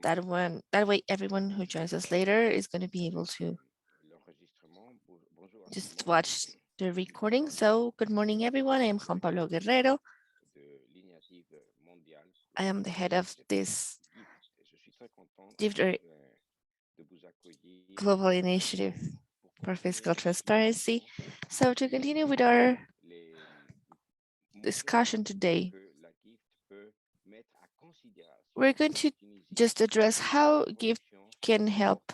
That way, everyone who joins us later is going to be able to just watch the recording. So, good morning, everyone. I am Juan Pablo Guerrero. I am the head of this global initiative for fiscal transparency. So, to continue with our discussion today, we're going to just address how GIFT can help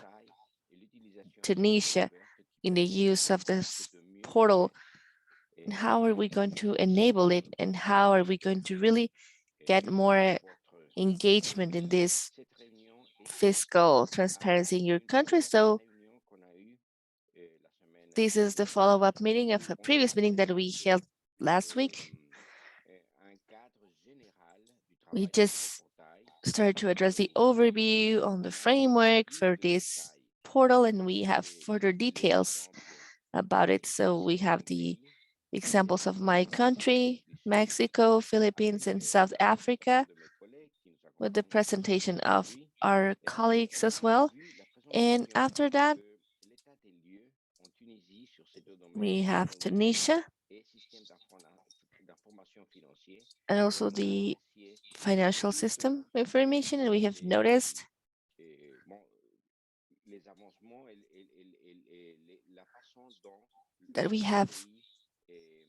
Tunisia in the use of this portal, and how are we going to enable it, and how are we going to really get more engagement in this fiscal transparency in your country. So this is the follow-up meeting of a previous meeting that we held last week. We just started to address the overview on the framework for this portal, and we have further details about it. So we have the examples of my country, Mexico, Philippines, and South Africa, with the presentation of our colleagues as well. And after that, we have Tunisia, and also the financial system information. And we have noticed that we have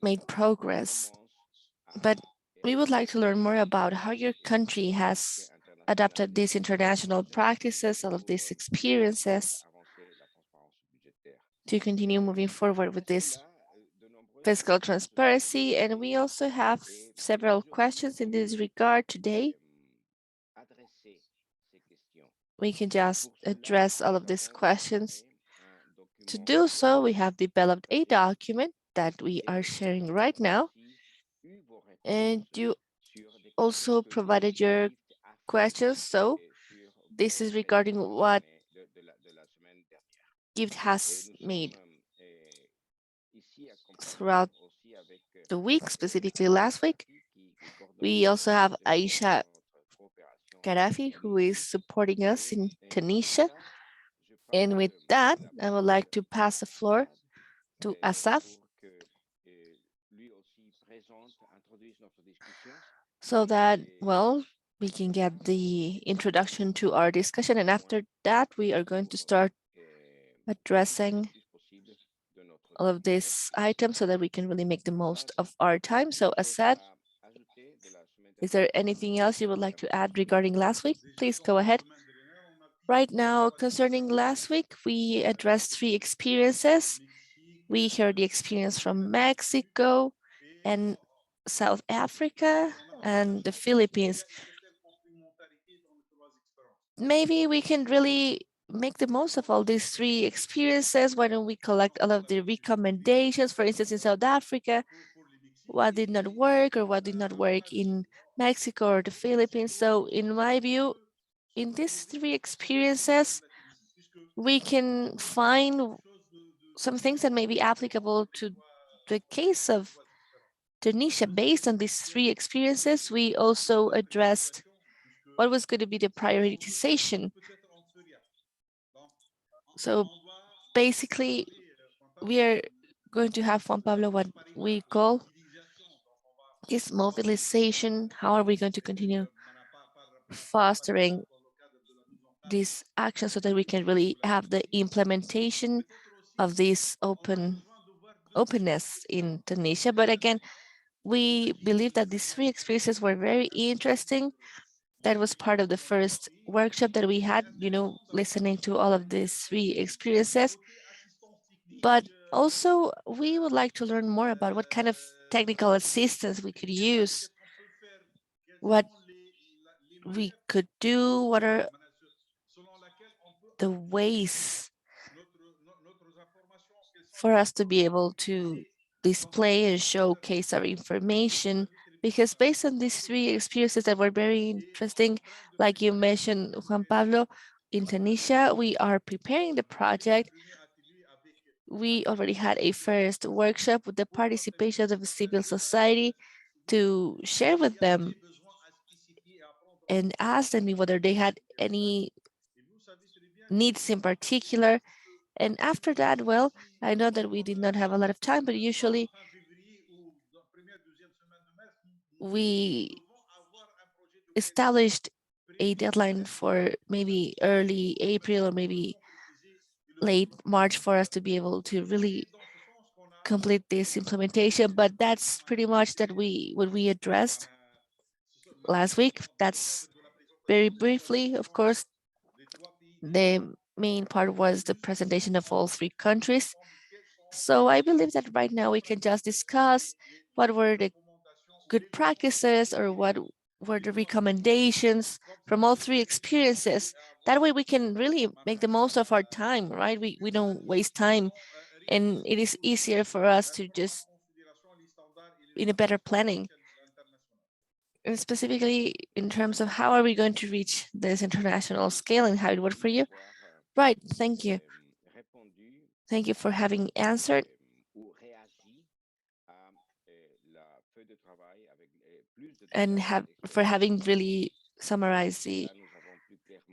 made progress, but we would like to learn more about how your country has adopted these international practices, all of these experiences, to continue moving forward with this fiscal transparency. And we also have several questions in this regard today. We can just address all of these questions. To do so, we have developed a document that we are sharing right now. And you also provided your questions. So this is regarding what GIFT has made throughout the week, specifically last week. We also have Aisha Karafi, who is supporting us in Tunisia. And with that, I would like to pass the floor to Asaf, so that, well, we can get the introduction to our discussion. And after that, we are going to start addressing all of these items so that we can really make the most of our time. So Asad, is there anything else you would like to add regarding last week? Please go ahead. Right now, concerning last week, we addressed 3 experiences. We heard the experience from Mexico and South Africa and the Philippines. Maybe we can really make the most of all these 3 experiences. Why don't we collect all of the recommendations? For instance, in South Africa, what did not work or what did not work in Mexico or the Philippines. So in my view, in these 3 experiences, we can find some things that may be applicable to the case of Tunisia. Based on these 3 experiences, we also addressed what was going to be the prioritization. So basically, we are going to have, Juan Pablo, what we call is mobilization. How are we going to continue fostering these actions so that we can really have the implementation of this openness in Tunisia? But again, we believe that these 3 experiences were very interesting. That was part of the first workshop that we had, listening to all of these 3 experiences. But also, we would like to learn more about what kind of technical assistance we could use, what we could do, what are the ways for us to be able to display and showcase our information. Because based on these 3 experiences that were very interesting, like you mentioned, Juan Pablo, in Tunisia, we are preparing the project. We already had a first workshop with the participation of civil society. to share with them and ask them whether they had any needs in particular. And after that, well, I know that we did not have a lot of time, but usually we established a deadline for maybe early April or maybe late March for us to be able to really complete this implementation. But that's pretty much that what we addressed last week. That's very briefly, of course, the main part was the presentation of all three countries. So I believe that right now we can just discuss what were the good practices or what were the recommendations from all three experiences. That way we can really make the most of our time, right? We don't waste time, and it is easier for us to just in a better planning. And specifically in terms of how are we going to reach this international scale and how it worked for you? Right, thank you. Thank you for having answered and for having really summarized the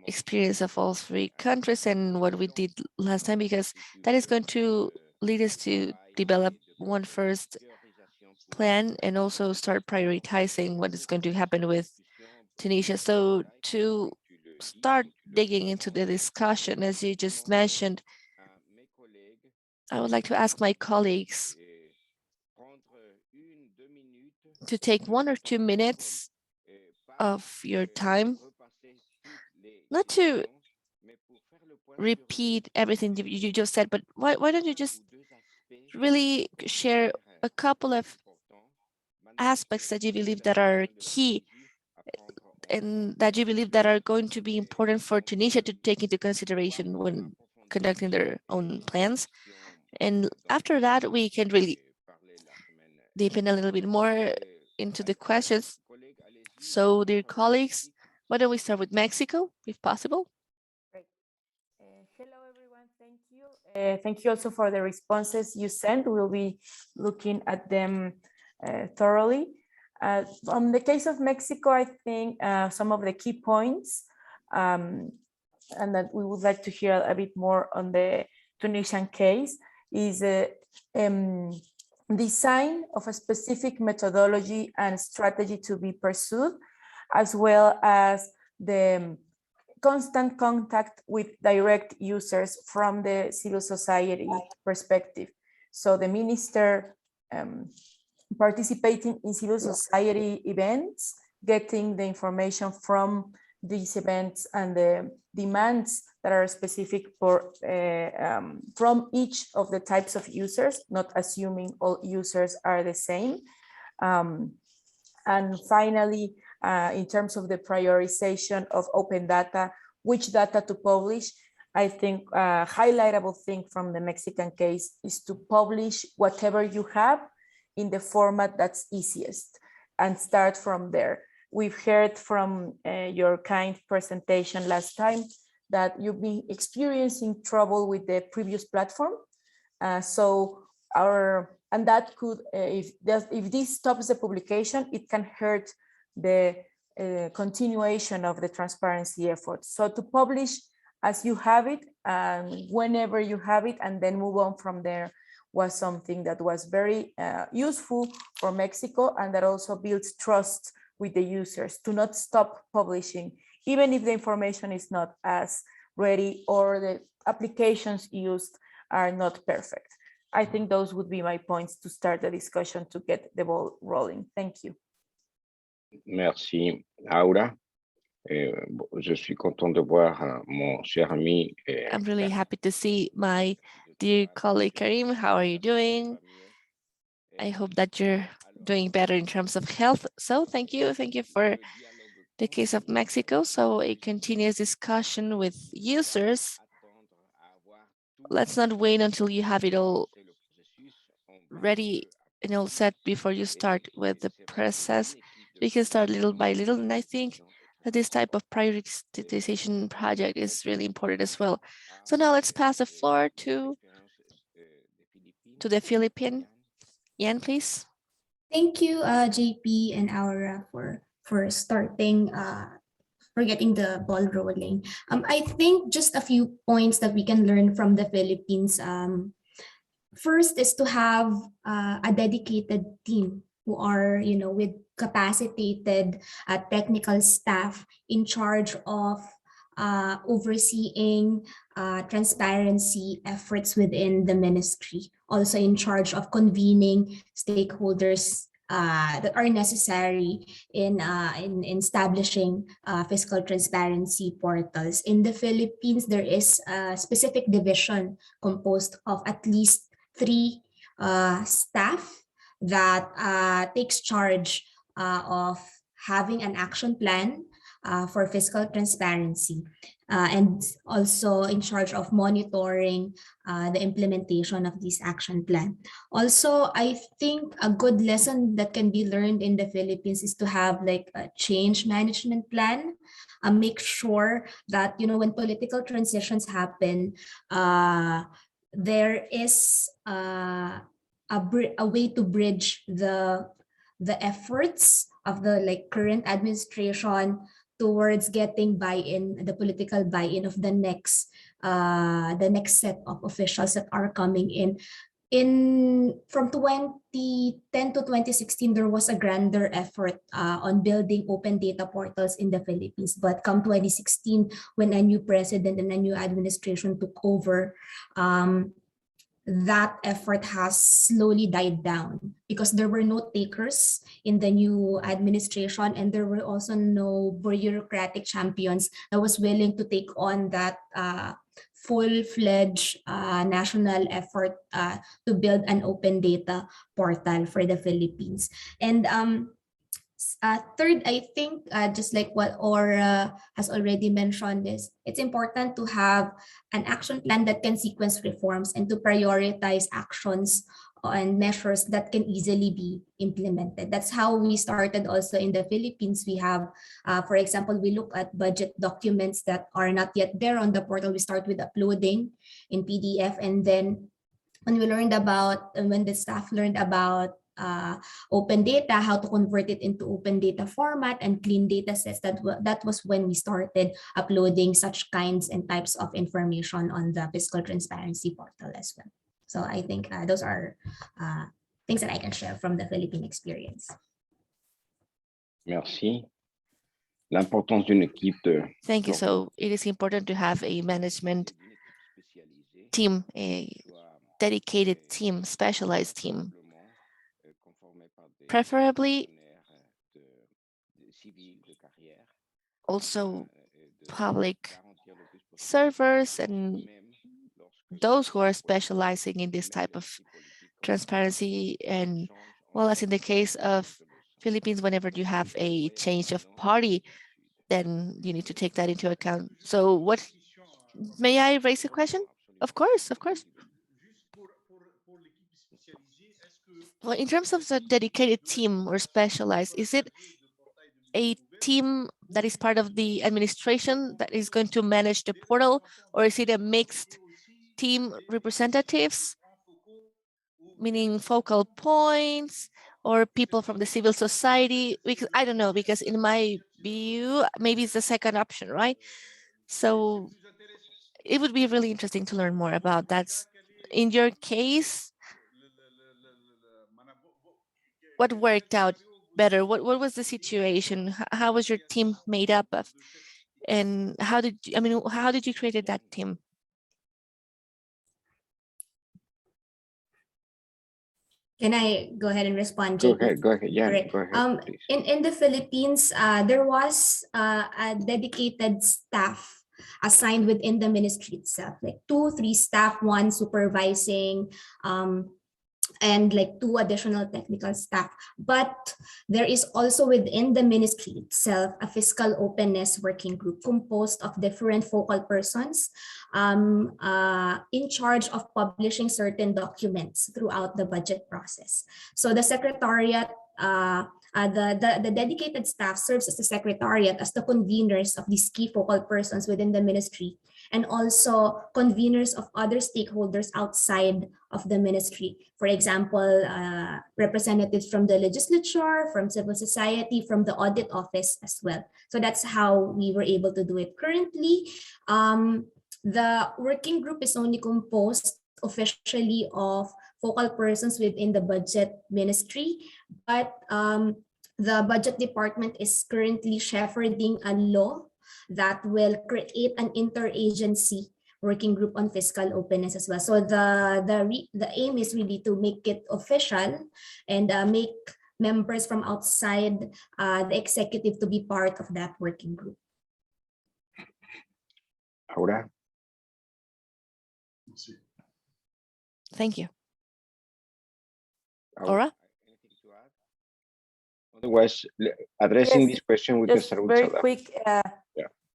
experience of all three countries and what we did last time, because that is going to lead us to develop one first plan and also start prioritizing what is going to happen with Tunisia. So to start digging into the discussion, as you just mentioned, I would like to ask my colleagues to take 1 or 2 minutes of your time, not to repeat everything you just said, but why don't you just really share a couple of aspects that you believe that are key and that you believe that are going to be important for Tunisia to take into consideration when conducting their own plans. And after that, we can really deepen a little bit more into the questions. So, dear colleagues, why don't we start with Mexico, if possible? Great. Hello, everyone. Thank you. Thank you also for the responses you sent. We'll be looking at them thoroughly. On the case of Mexico, I think some of the key points, and that we would like to hear a bit more on the Tunisian case, is design of a specific methodology and strategy to be pursued, as well as the constant contact with direct users from the civil society perspective. So the minister participating in civil society events, getting the information from these events and the demands that are specific for from each of the types of users, not assuming all users are the same. And finally, in terms of the prioritization of open data, which data to publish, I think a highlightable thing from the Mexican case is to publish whatever you have in the format that's easiest and start from there. We've heard from your kind presentation last time that you've been experiencing trouble with the previous platform. And that could, if this stops the publication, it can hurt the continuation of the transparency effort. So to publish as you have it and whenever you have it and then move on from there was something that was very useful for Mexico, and that also builds trust with the users to not stop publishing, even if the information is not as ready or the applications used are not perfect. I think those would be my points to start the discussion to get the ball rolling. Thank you. Merci, Aura. Je suis content de voir mon cher ami. I'm really happy to see my dear colleague Karim. How are you doing? I hope that you're doing better in terms of health. So thank you for the case of Mexico. So a continuous discussion with users. Let's not wait until you have it all ready and all set before you start with the process. We can start little by little, and I think that this type of prioritization project is really important as well. So now let's pass the floor to the Philippine. Yan, please. Thank you, JP and Aura, for starting, for getting the ball rolling. I think just a few points that we can learn from the Philippines. First is to have a dedicated team who are, with capacitated technical staff in charge of overseeing transparency efforts within the ministry, also in charge of convening stakeholders that are necessary in establishing fiscal transparency portals. In the Philippines, there is a specific division composed of at least three staff that takes charge of having an action plan for fiscal transparency, and also in charge of monitoring the implementation of this action plan. Also, I think a good lesson that can be learned in the Philippines is to have like a change management plan. Make sure that, when political transitions happen, there is a way to bridge the efforts of the current administration towards getting buy-in, the political buy-in of the next set of officials that are coming in. From 2010 to 2016, there was a grander effort on building open data portals in the Philippines. But come 2016, when a new president and a new administration took over, that effort has slowly died down because there were no takers in the new administration, and there were also no bureaucratic champions that was willing to take on that full-fledged national effort to build an open data portal for the Philippines. And third, I think, just like what Aura has already mentioned, is it's important to have an action plan that can sequence reforms and to prioritize actions and measures that can easily be implemented. That's how we started also in the Philippines. We have, for example, we look at budget documents that are not yet there on the portal. We start with uploading in PDF, and then when the staff learned about open data, how to convert it into open data format and clean data sets, that was when we started uploading such kinds and types of information on the fiscal transparency portal as well. So I think those are things that I can share from the Philippine experience. Merci. L'importance d'une équipe de... Thank you. So it is important to have a management team, a dedicated team, specialized team, preferably also public servers and those who are specializing in this type of transparency. And well, as in the case of Philippines, whenever you have a change of party, then you need to take that into account. So what, may I raise a question? Of course, of course. Well, in terms of the dedicated team or specialized, is it a team that is part of the administration that is going to manage the portal, or is it a mixed team representatives, meaning focal points or people from the civil society? Because I don't know, because in my view, maybe it's the second option, right? So it would be really interesting to learn more about that. In your case, what worked out better? What was the situation? How was your team made up of? And how did you create that team? Can I go ahead and respond, Go JP? ahead. Yeah, Right. go ahead, please. In the Philippines, there was a dedicated staff assigned within the ministry itself, like 2-3 staff, one supervising, and like 2 additional technical staff. But there is also within the ministry itself a fiscal openness working group composed of different focal persons in charge of publishing certain documents throughout the budget process. So the secretariat, the dedicated staff serves as the secretariat, as the conveners of these key focal persons within the ministry. and also conveners of other stakeholders outside of the ministry. For example, representatives from the legislature, from civil society, from the audit office as well. So that's how we were able to do it. Currently, the working group is only composed officially of focal persons within the budget ministry, but the budget department is currently shepherding a law that will create an interagency working group on fiscal openness as well. So the aim is really to make it official and make members from outside the executive to be part of that working group. Aura? Thank you. Aura, Aura? anything to add? Otherwise, addressing Yes, this question, we can just start with very Sadaf. quick.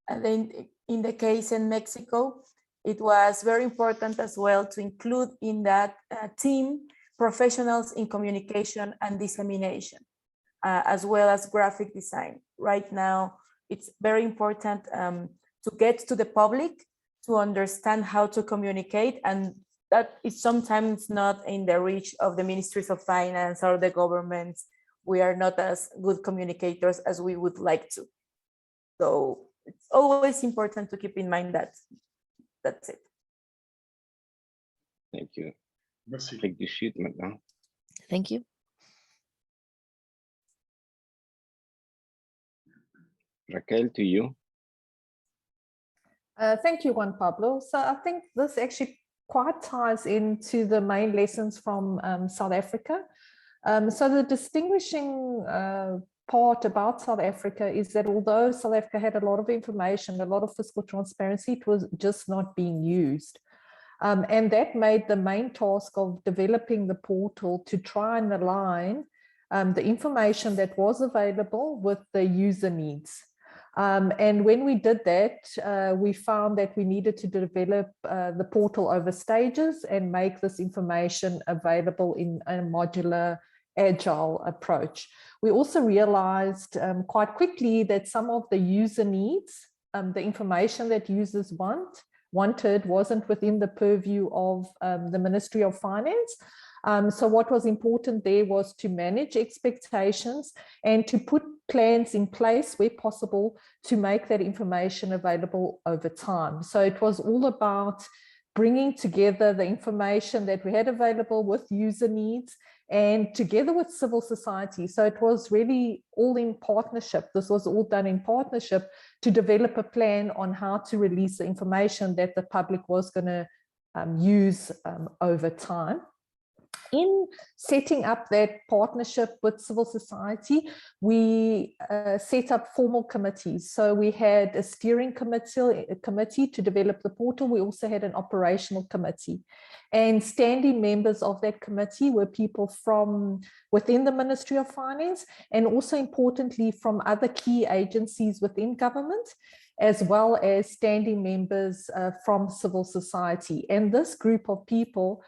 And then in the case in Mexico, it was very important as well to include in that team professionals in communication and dissemination, as well as graphic design. Right now, it's very important to get to the public to understand how to communicate, and that is sometimes not in the reach of the ministries of finance or the governments. We are not as good communicators as we would like to. So it's always important to keep in mind that. That's it. Thank you. Take the sheet, madam. Thank you. Raquel, to you. Thank you, Juan Pablo. So I think this actually quite ties into the main lessons from South Africa. So the distinguishing part about South Africa is that although South Africa had a lot of information, a lot of fiscal transparency, it was just not being used. And that made the main task of developing the portal to try and align the information that was available with the user needs. And when we did that, we found that we needed to develop the portal over stages and make this information available in a modular, agile approach. We also realized quite quickly that some of the user needs, the information that users wanted wasn't within the purview of the Ministry of Finance. So what was important there was to manage expectations and to put plans in place where possible to make that information available over time. So it was all about bringing together the information that we had available with user needs and together with civil society. So it was really all in partnership. This was all done in partnership to develop a plan on how to release the information that the public was going to use over time. In setting up that partnership with civil society, we set up formal committees. So we had a steering committee to develop the portal. We also had an operational committee. And standing members of that committee were people from within the Ministry of Finance and also importantly from other key agencies within government, as well as standing members from civil society. And this group of people,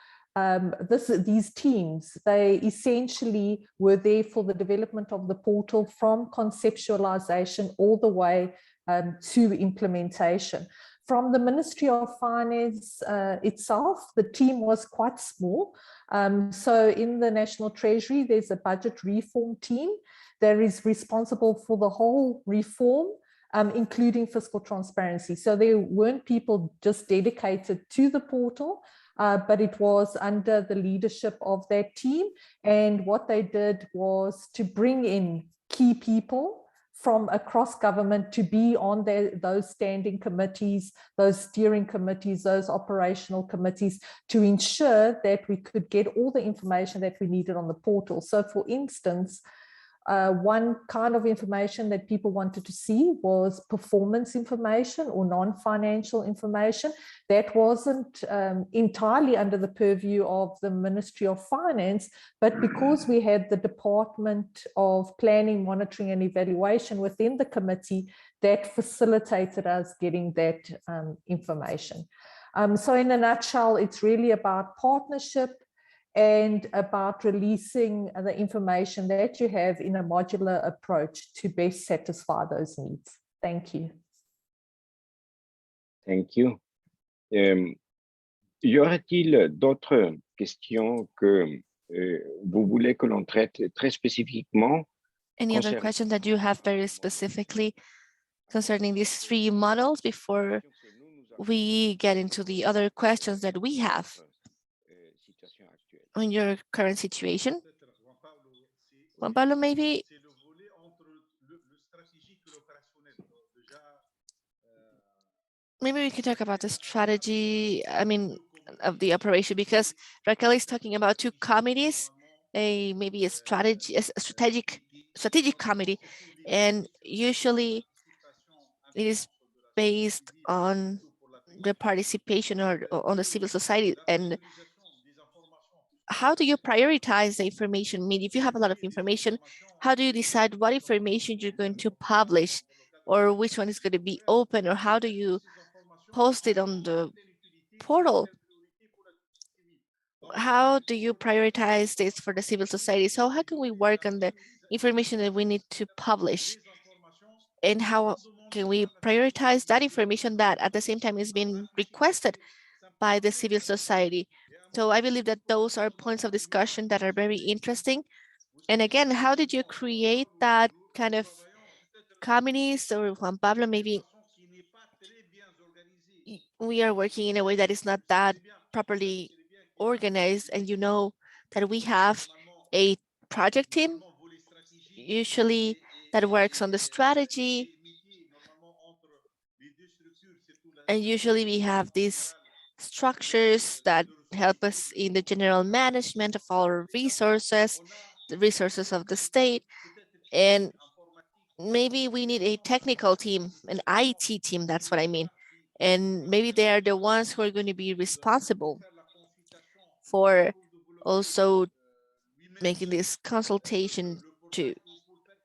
these teams, they essentially were there for the development of the portal from conceptualization all the way to implementation. From the Ministry of Finance itself, the team was quite small. So in the National Treasury, there's a budget reform team that is responsible for the whole reform, including fiscal transparency. So there weren't people just dedicated to the portal, but it was under the leadership of that team. And what they did was to bring in key people from across government to be on those standing committees, those steering committees, those operational committees, to ensure that we could get all the information that we needed on the portal. So for instance, one kind of information that people wanted to see was performance information or non-financial information. That wasn't entirely under the purview of the Ministry of Finance, but because we had the Department of Planning, Monitoring and Evaluation within the committee, that facilitated us getting that information. So in a nutshell, it's really about partnership and about releasing the information that you have in a modular approach to best satisfy those needs. Thank you. Thank you. Y aurait-il d'autres questions que vous voulez que l'on traite très spécifiquement? Any other questions that you have very specifically concerning these three models before we get into the other questions that we have on your current situation? Juan Pablo, maybe we could talk about the strategy, of the operation, because Raquel is talking about two committees, maybe a strategic committee, and usually it is based on the participation or on the civil society. And how do you prioritize the information? I mean, if you have a lot of information, how do you decide what information you're going to publish, or which one is going to be open, or how do you post it on the portal? How do you prioritize this for the civil society? So how can we work on the information that we need to publish? And how can we prioritize that information that at the same time is being requested by the civil society? So I believe that those are points of discussion that are very interesting. And again, how did you create that kind of committees? Or Juan Pablo, maybe we are working in a way that is not that properly organized, and you know that we have a project team usually that works on the strategy, and usually we have these structures that help us in the general management of our resources, the resources of the state, and maybe we need a technical team, an IT team, that's what I mean. And maybe they are the ones who are going to be responsible for also making this consultation to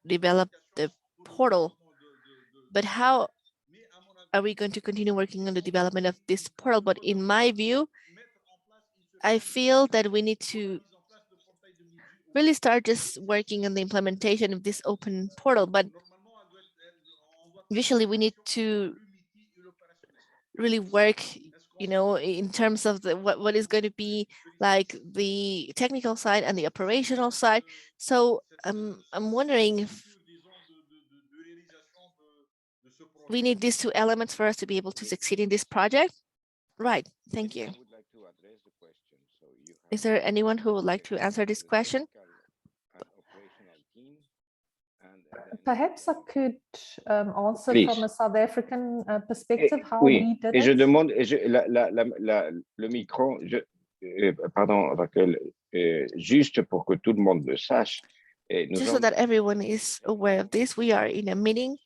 develop the portal. But how are we going to continue working on the development of this portal? But in my view, I feel that we need to really start just working on the implementation of this open portal. But usually we need to really work, in terms of what is going to be like the technical side and the operational side. So I'm wondering if we need these two elements for us to be able to succeed in this project. Right, thank you. Is there anyone who would like to answer this question? Perhaps I could answer Please. from a South African perspective how Oui, we did et je it. demande, le micro, pardon Raquel, juste pour que tout le monde le sache. Just so that everyone is aware of this, we are in a meeting.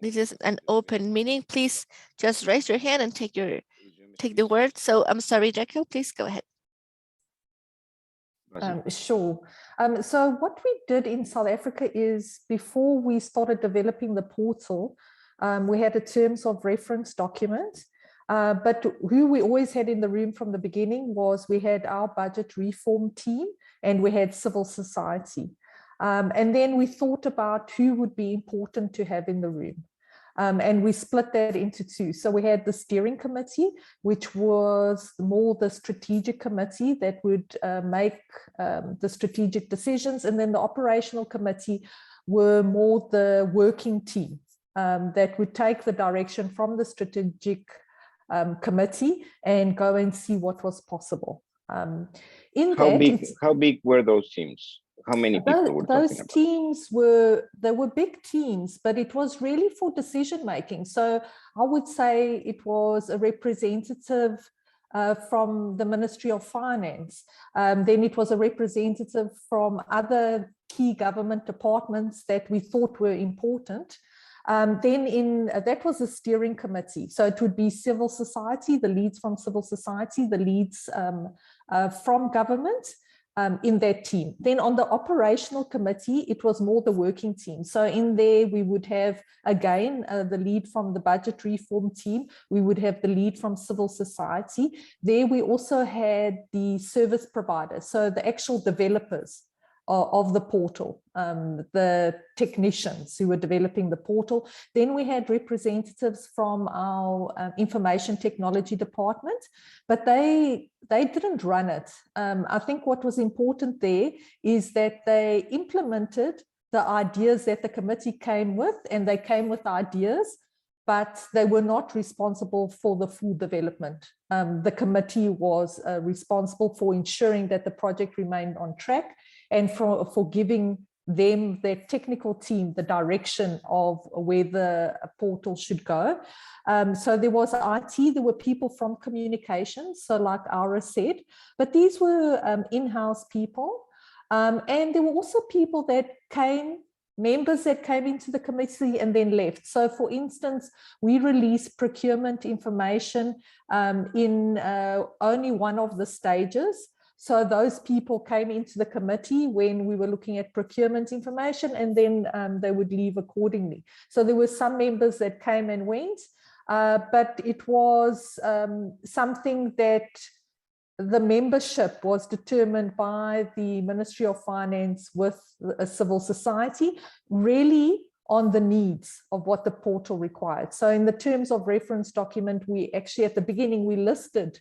This is an open meeting. Please just raise your hand and take the word. So I'm sorry, Raquel, please go ahead. Sure. So what we did in South Africa is before we started developing the portal, we had a terms of reference document. But who we always had in the room from the beginning was we had our budget reform team and we had civil society. And then we thought about who would be important to have in the room. And we split that into two. So we had the steering committee, which was more the strategic committee that would make the strategic decisions. And then the operational committee were more the working team that would take the direction from the strategic committee and go and see what was possible. How big were those teams? How many people were those teams were big teams, but it was really for decision making. So I would say it was a representative from the Ministry of Finance. Then it was a representative from other key government departments that we thought were important. Then that was a steering committee. So it would be civil society, the leads from civil society, the leads from government. In that team. Then on the operational committee, it was more the working team. So in there, we would have, again, the lead from the budget reform team. We would have the lead from civil society. There we also had the service providers, so the actual developers of the portal, the technicians who were developing the portal. Then we had representatives from our information technology department, but they didn't run it. I think what was important there is that they implemented the ideas that the committee came with, and they came with ideas, but they were not responsible for the full development. The committee was responsible for ensuring that the project remained on track and for giving them, their technical team, the direction of where the portal should go. So there was IT, there were people from communications, so like Aura said, but these were in-house people. And there were also people that came, members that came into the committee and then left. So for instance, we released procurement information in only one of the stages. So those people came into the committee when we were looking at procurement information, and then they would leave accordingly. So there were some members that came and went, but it was something that the membership was determined by the Ministry of Finance with a civil society, really on the needs of what the portal required. So in the terms of reference document, we actually at the beginning, we listed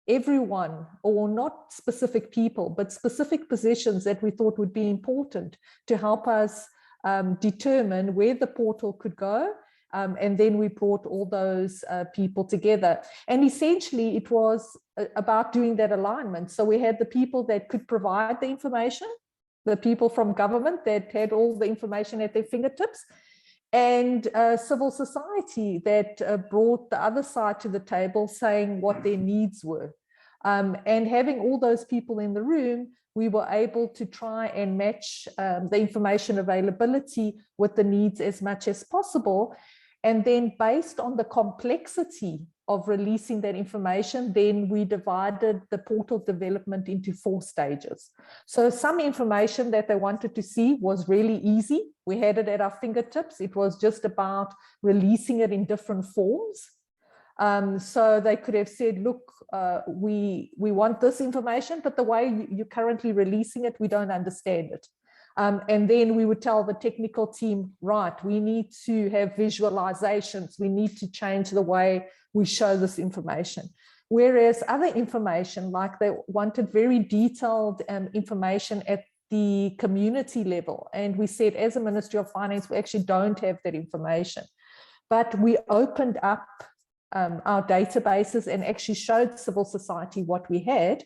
everyone, or not specific people, but specific positions that we thought would be important to help us determine where the portal could go. And then we brought all those people together. And essentially it was about doing that alignment. So we had the people that could provide the information, the people from government that had all the information at their fingertips, and civil society that brought the other side to the table saying what their needs were. And having all those people in the room, we were able to try and match the information availability with the needs as much as possible. And then based on the complexity of releasing that information, then we divided the portal development into 4 stages. So some information that they wanted to see was really easy. We had it at our fingertips. It was just about releasing it in different forms. So they could have said, look, we want this information, but the way you're currently releasing it, we don't understand it. And then we would tell the technical team, right, we need to have visualizations. We need to change the way we show this information. Whereas other information, like they wanted very detailed information at the community level. And we said, as a Ministry of Finance, we actually don't have that information. But we opened up our databases and actually showed civil society what we had.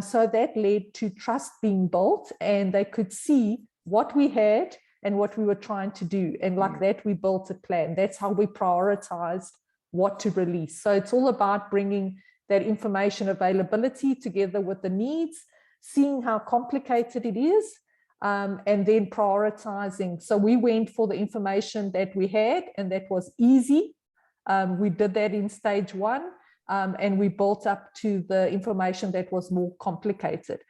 So that led to trust being built, and they could see what we had and what we were trying to do. And like that, we built a plan. That's how we prioritized what to release. So it's all about bringing that information availability together with the needs, seeing how complicated it is, and then prioritizing. So we went for the information that we had, and that was easy. We did that in stage 1, and we built up to the information that was more complicated.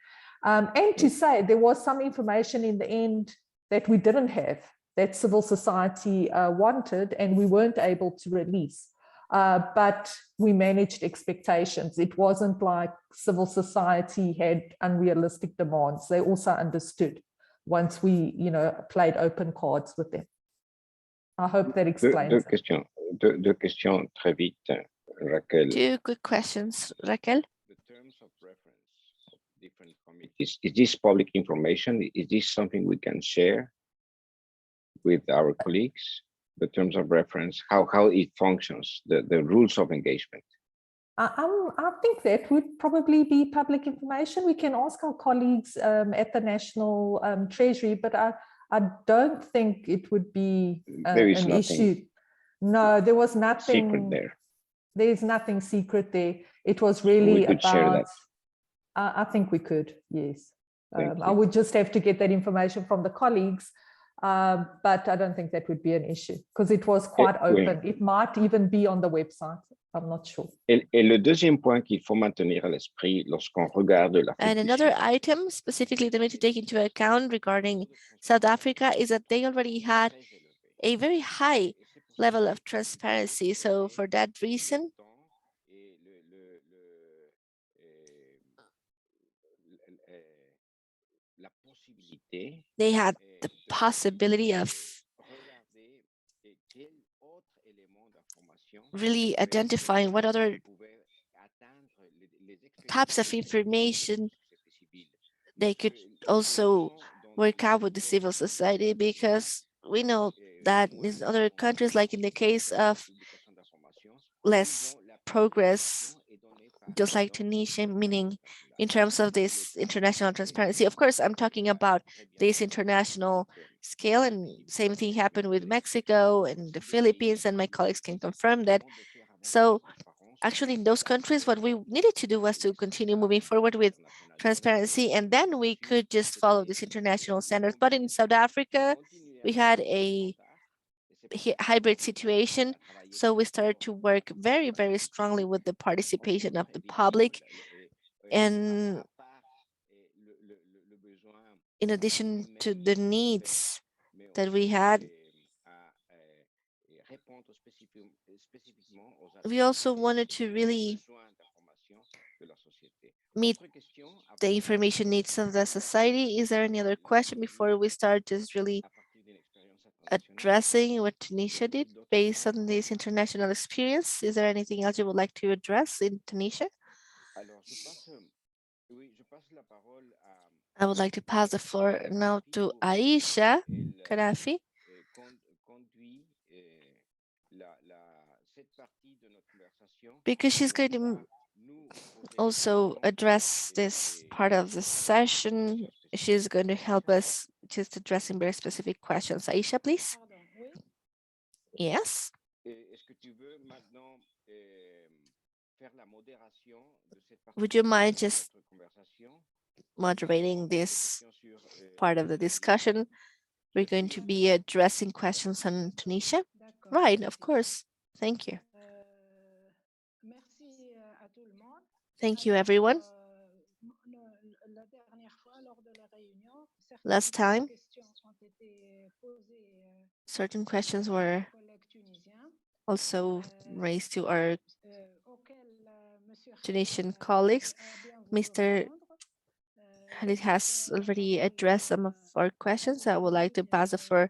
And to say there was some information in the end that we didn't have, that civil society wanted, and we weren't able to release. But we managed expectations. It wasn't like civil society had unrealistic demands. They also understood once we, played open cards with them. I hope that explains it. Deux questions très vite, Raquel. 2 quick questions, Raquel. The terms of reference of different committees, is this public information? Is this something we can share with our colleagues? The terms of reference, how it functions, the rules of engagement? I think that would probably be public information. We can ask our colleagues at the National Treasury, but I don't think it would be an issue. No, there was nothing secret there. There's nothing secret there. It was really about. Share that. I think we could, yes. I You. would just have to get that information from the colleagues, but I don't think that would be an issue because it was quite open. Oui. It might even be on the website. I'm not sure. Et le deuxième point qu'il faut maintenir à l'esprit lorsqu'on regarde la And another item specifically that we need to take into account regarding South Africa is that they already had a very high level of transparency. So for that reason, they had the possibility of really identifying what other types of information they could also work out with the civil society, because we know that in other countries, like in the case of less progress, just like Tunisia, meaning in terms of this international transparency. Of course, I'm talking about this international scale, and same thing happened with Mexico and the Philippines, and my colleagues can confirm that. So actually in those countries, what we needed to do was to continue moving forward with transparency, and then we could just follow these international standards. But in South Africa, we had a hybrid situation. So we started to work very, very strongly with the participation of the public. And in addition to the needs that we had, we also wanted to really meet the information needs of the society. Is there any other question before we start just really addressing what Tunisia did based on this international experience? Is there anything else you would like to address in Tunisia? I would like to pass the floor now to Aisha Karafi, because she's going to also address this part of the session. She's going to help us just addressing very specific questions. Aisha, please. Yes. Would you mind just moderating this part of the discussion? We're going to be addressing questions on Tunisia. Right, of course. Thank you. Thank you, everyone. Last time, certain questions were also raised to our Tunisian colleagues. Mr. Khalid has already addressed some of our questions. I would like to pass the floor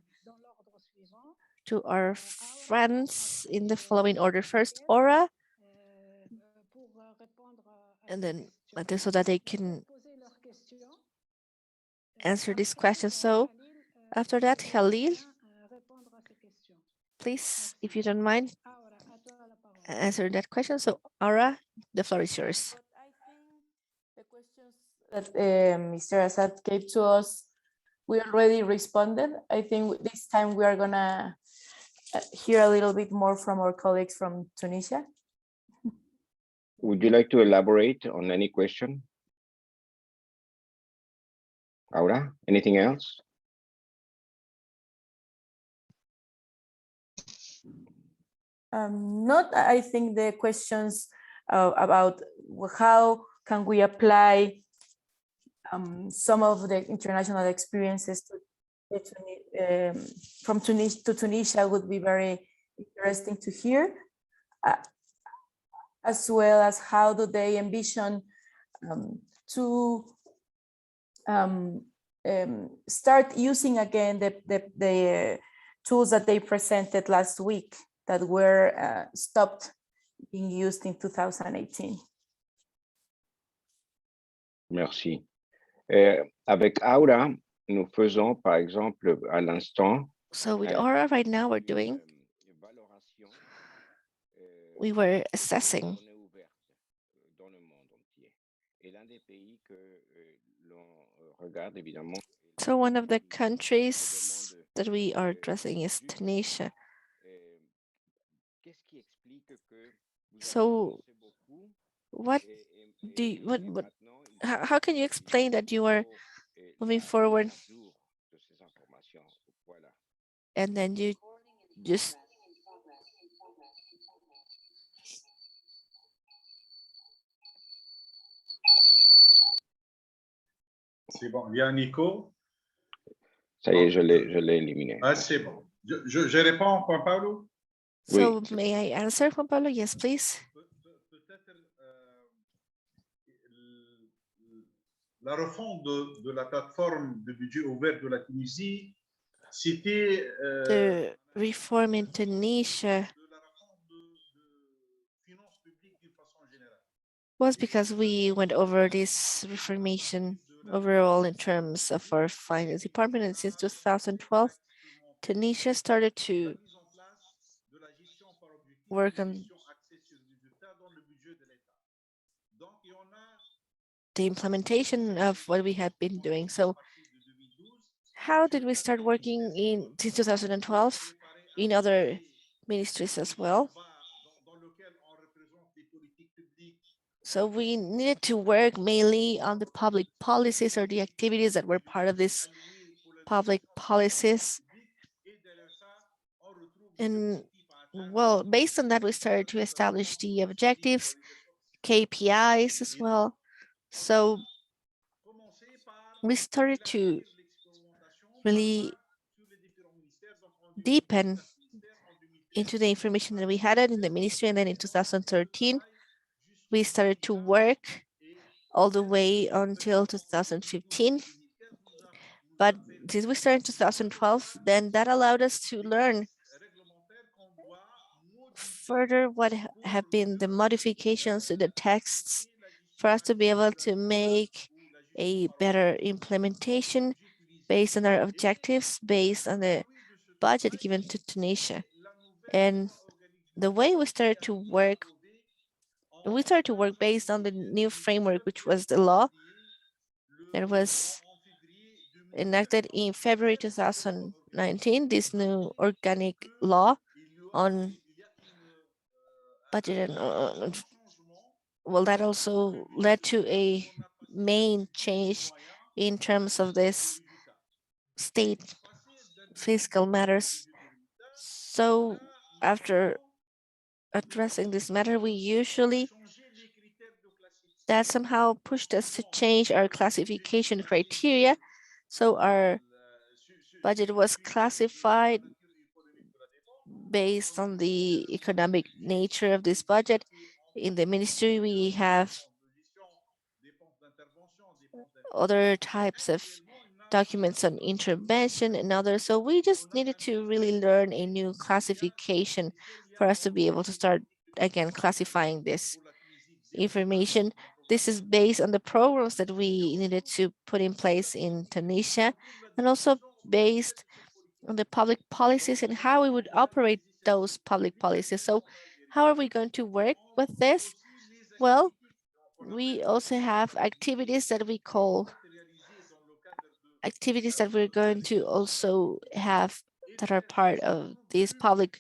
to our friends in the following order. First, Aura, and then Mate, so that they can answer these questions. So after that, Khalil, please, if you don't mind, answer that question. So Aura, the floor is yours. The questions that Mr. Assad gave to us, we already responded. I think this time we are gonna hear a little bit more from our colleagues from Tunisia. Would you like to elaborate on any question? Aura, anything else? Not, I think the questions about how can we apply some of the international experiences from Tunisia to Tunisia would be very interesting to hear, as well as how do they envision to start using again the tools that they presented last week that were stopped being used in 2018. Merci. Avec Aura, nous faisons par exemple à l'instant. So with Aura right now we were assessing so one of the countries that we are addressing is Tunisia. So how can you explain that you are moving forward and then you just C'est bon. Il y a Nico. Ça y est, je l'ai éliminé. Ah, c'est bon. Je réponds, Juan Pablo? So Oui. may I answer, Juan Pablo? Yes, please. la refonte de la plateforme de budget ouvert de la Tunisie, c'était The reform in Tunisia de la refonte de finances publiques d'une façon générale. was because we went over this reformation overall in terms of our finance department, and since 2012, Tunisia started La to mise en place de la gestion par objectif, work une on gestion axée sur les résultats dans le budget de l'État. Donc, et on a the implementation of what we had been doing. So how did we start working in since 2012 in other ministries as well? dans lequel on représente les politiques publiques. So we needed to work mainly on the public policies or the activities that were part of these allouées pour la public policies. publique, et derrière ça, on retrouve les And objectifs à atteindre. well, based on that, we started to establish the objectives, KPIs as well. So Commencer par we started to élargir l'expérimentation really sur les différents ministères. Donc, en 2012, deepen chaque ministère, en 2013, into the information that we had it in the ministry. And then in 2013, we started to work all the way until 2015. But since we started in 2012, then that allowed us to learn réglementaire qu'on doit modifier further what have been the modifications to the texts for us to be able to make a better implementation based on our objectives, based on the budget given to Tunisia. And the way we started to work based on the new framework, which was the law that was enacted in February 2019, this new organic law on budget and well, that also led to a main change in terms of this state fiscal matters. So after addressing this matter, we usually that somehow pushed us to change our classification criteria. So our budget was classified based on the economic nature of this budget. In the ministry, we have other types of documents on intervention and others. So we just needed to really learn a new classification for us to be able to start again classifying this information. This is based on the programs that we needed to put in place in Tunisia, and also based on the public policies and how we would operate those public policies. So how are we going to work with this? Well, we also have activities that we call activities that we're going to also have that are part of these public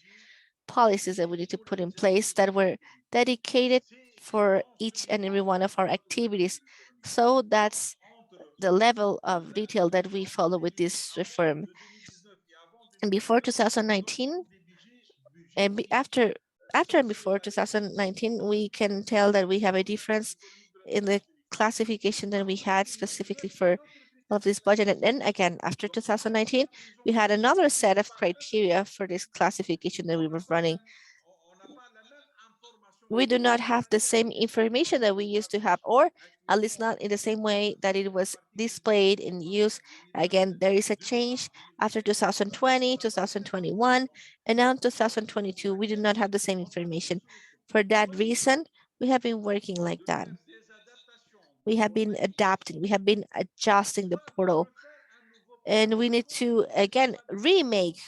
policies that we need to put in place that were dedicated for each and every one of our activities. So that's the level of detail that we follow with this reform. And before 2019, and after and before 2019, we can tell that we have a difference in the classification that we had specifically for of this budget. And then again, after 2019, we had another set of criteria for this classification that we were running. We do not have the same information that we used to have, or at least not in the same way that it was displayed in use. Again, there is a change after 2020, 2021, and now 2022, we do not have the same information. For that reason, we have been working like that. We have been adapting, we have been adjusting the portal, and we need to, again, remake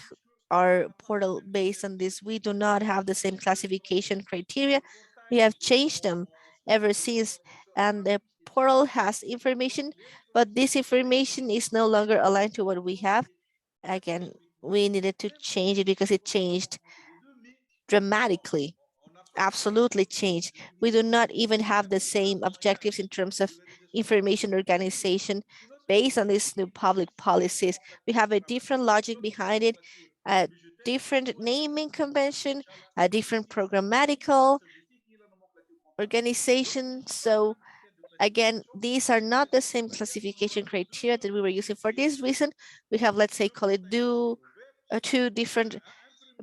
our portal based on this. We do not have the same classification criteria. We have changed them ever since, and the portal has information, but this information is no longer aligned to what we have. Again, we needed to change it because it changed dramatically, absolutely changed. We do not even have the same objectives in terms of information organization based on these new public policies. We have a different logic behind it, a different naming convention, a different programmatical organization. So again, these are not the same classification criteria that we were using. For this reason, we have, let's say, call it two different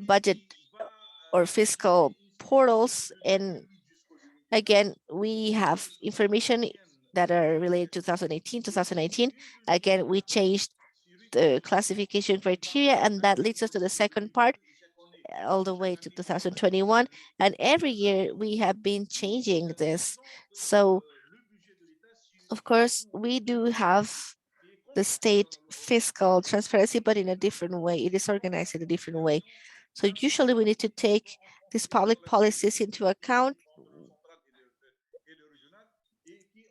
budget or fiscal portals. And again, we have information that are related to 2018, 2019. Again, we changed the classification criteria, and that leads us to the second part, all the way to 2021. And every year we have been changing this. So, of course, we do have the state fiscal transparency, but in a different way. It is organized in a different way. So usually we need to take these public policies into account,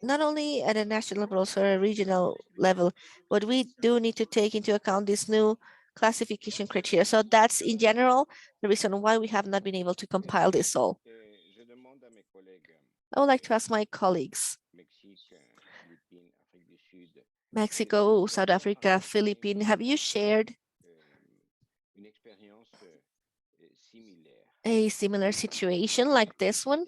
not only at a national but also a regional level, but we do need to take into account this new classification criteria. So that's in general the reason why we have not been able to compile this all. I would like to ask my colleagues, Mexico, South Africa, Philippines, have you shared a similar situation like this one,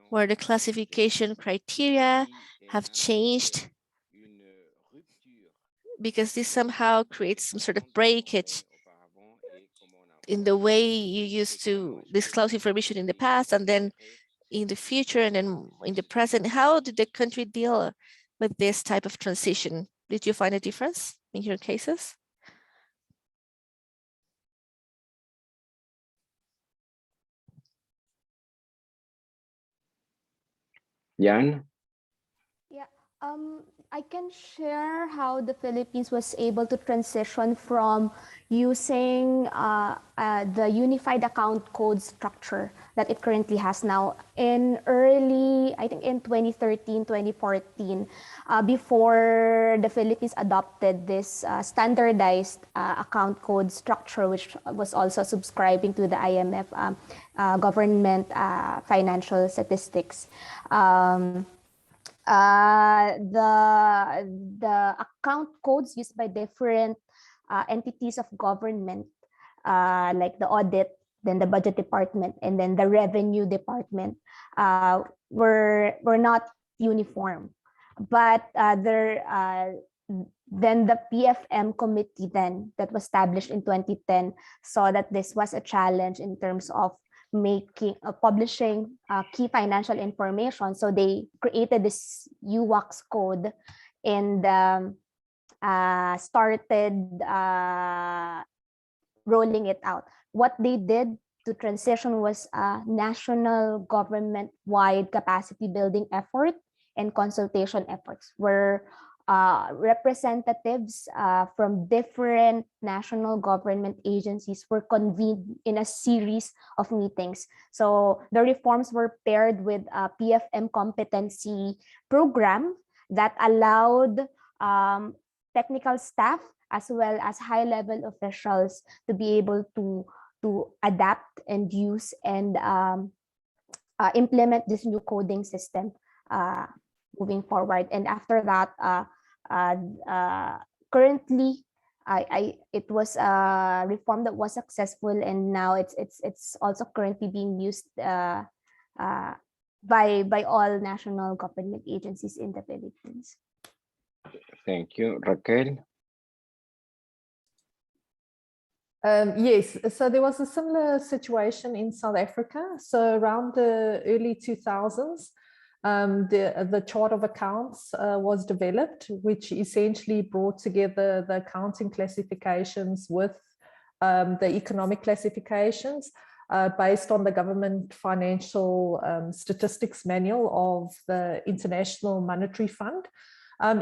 where the classification criteria have changed because this somehow creates some sort of breakage in the way you used to disclose information in the past and then in the future and then in the present? How did the country deal with this type of transition? Did you find a difference in your cases? Jan? Yeah, I can share how the Philippines was able to transition from using the unified account code structure that it currently has now in early, I think in 2013, 2014, before the Philippines adopted this standardized account code structure, which was also subscribing to the IMF government financial statistics. The account codes used by different entities of government, like the audit, then the budget department, and then the revenue department, were not uniform. But then the PFM committee then that was established in 2010 saw that this was a challenge in terms of publishing key financial information. So they created this UWACS code and started rolling it out. What they did to transition was a national government-wide capacity building effort and consultation efforts, where representatives from different national government agencies were convened in a series of meetings. So the reforms were paired with a PFM competency program that allowed technical staff as well as high-level officials to be able to adapt and use and implement this new coding system moving forward. And after that, currently, it was a reform that was successful, and now it's also currently being used by all national government agencies in the Philippines. Thank you. Raquel? Yes, so there was a similar situation in South Africa. So around the early 2000s, the chart of accounts was developed, which essentially brought together the accounting classifications with the economic classifications based on the government financial statistics manual of the International Monetary Fund.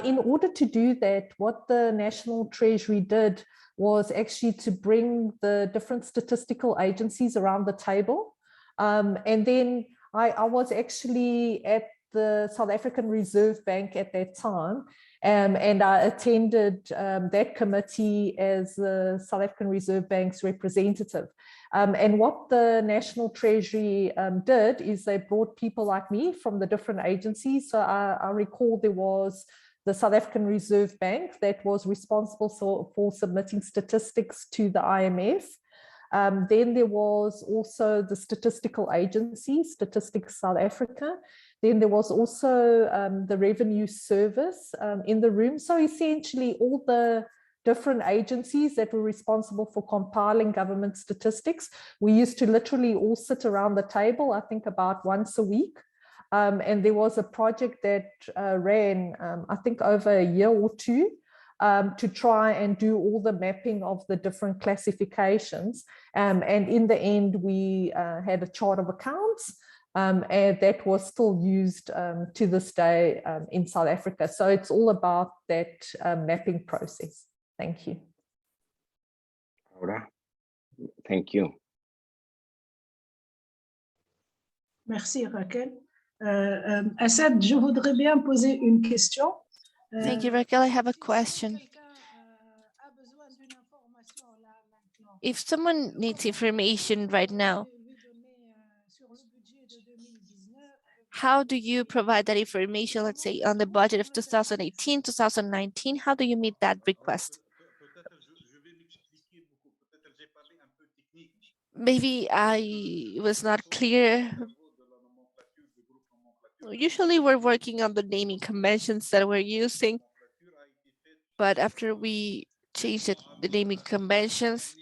In order to do that, what the National Treasury did was actually to bring the different statistical agencies around the table. And then I was actually at the South African Reserve Bank at that time, and I attended that committee as the South African Reserve Bank's representative. And what the National Treasury did is they brought people like me from the different agencies. So I recall there was the South African Reserve Bank that was responsible for submitting statistics to the IMF. Then there was also the statistical agency, Statistics South Africa. Then there was also the Revenue Service in the room. So essentially all the different agencies that were responsible for compiling government statistics, we used to literally all sit around the table, I think about once a week. And there was a project that ran, I think, over a year or two, to try and do all the mapping of the different classifications. And in the end, we had a chart of accounts, and that was still used to this day in South Africa. So it's all about that mapping process. Thank you. Laura, thank you. Merci Raquel. Assad, je voudrais bien poser une question. Thank you, Raquel. I have a question. If someone needs information right now, how do you provide that information, let's say, on the budget of 2018, 2019? How do you meet that request? Maybe I was not clear. Usually we're working on the naming conventions that we're using, but after we changed the naming conventions,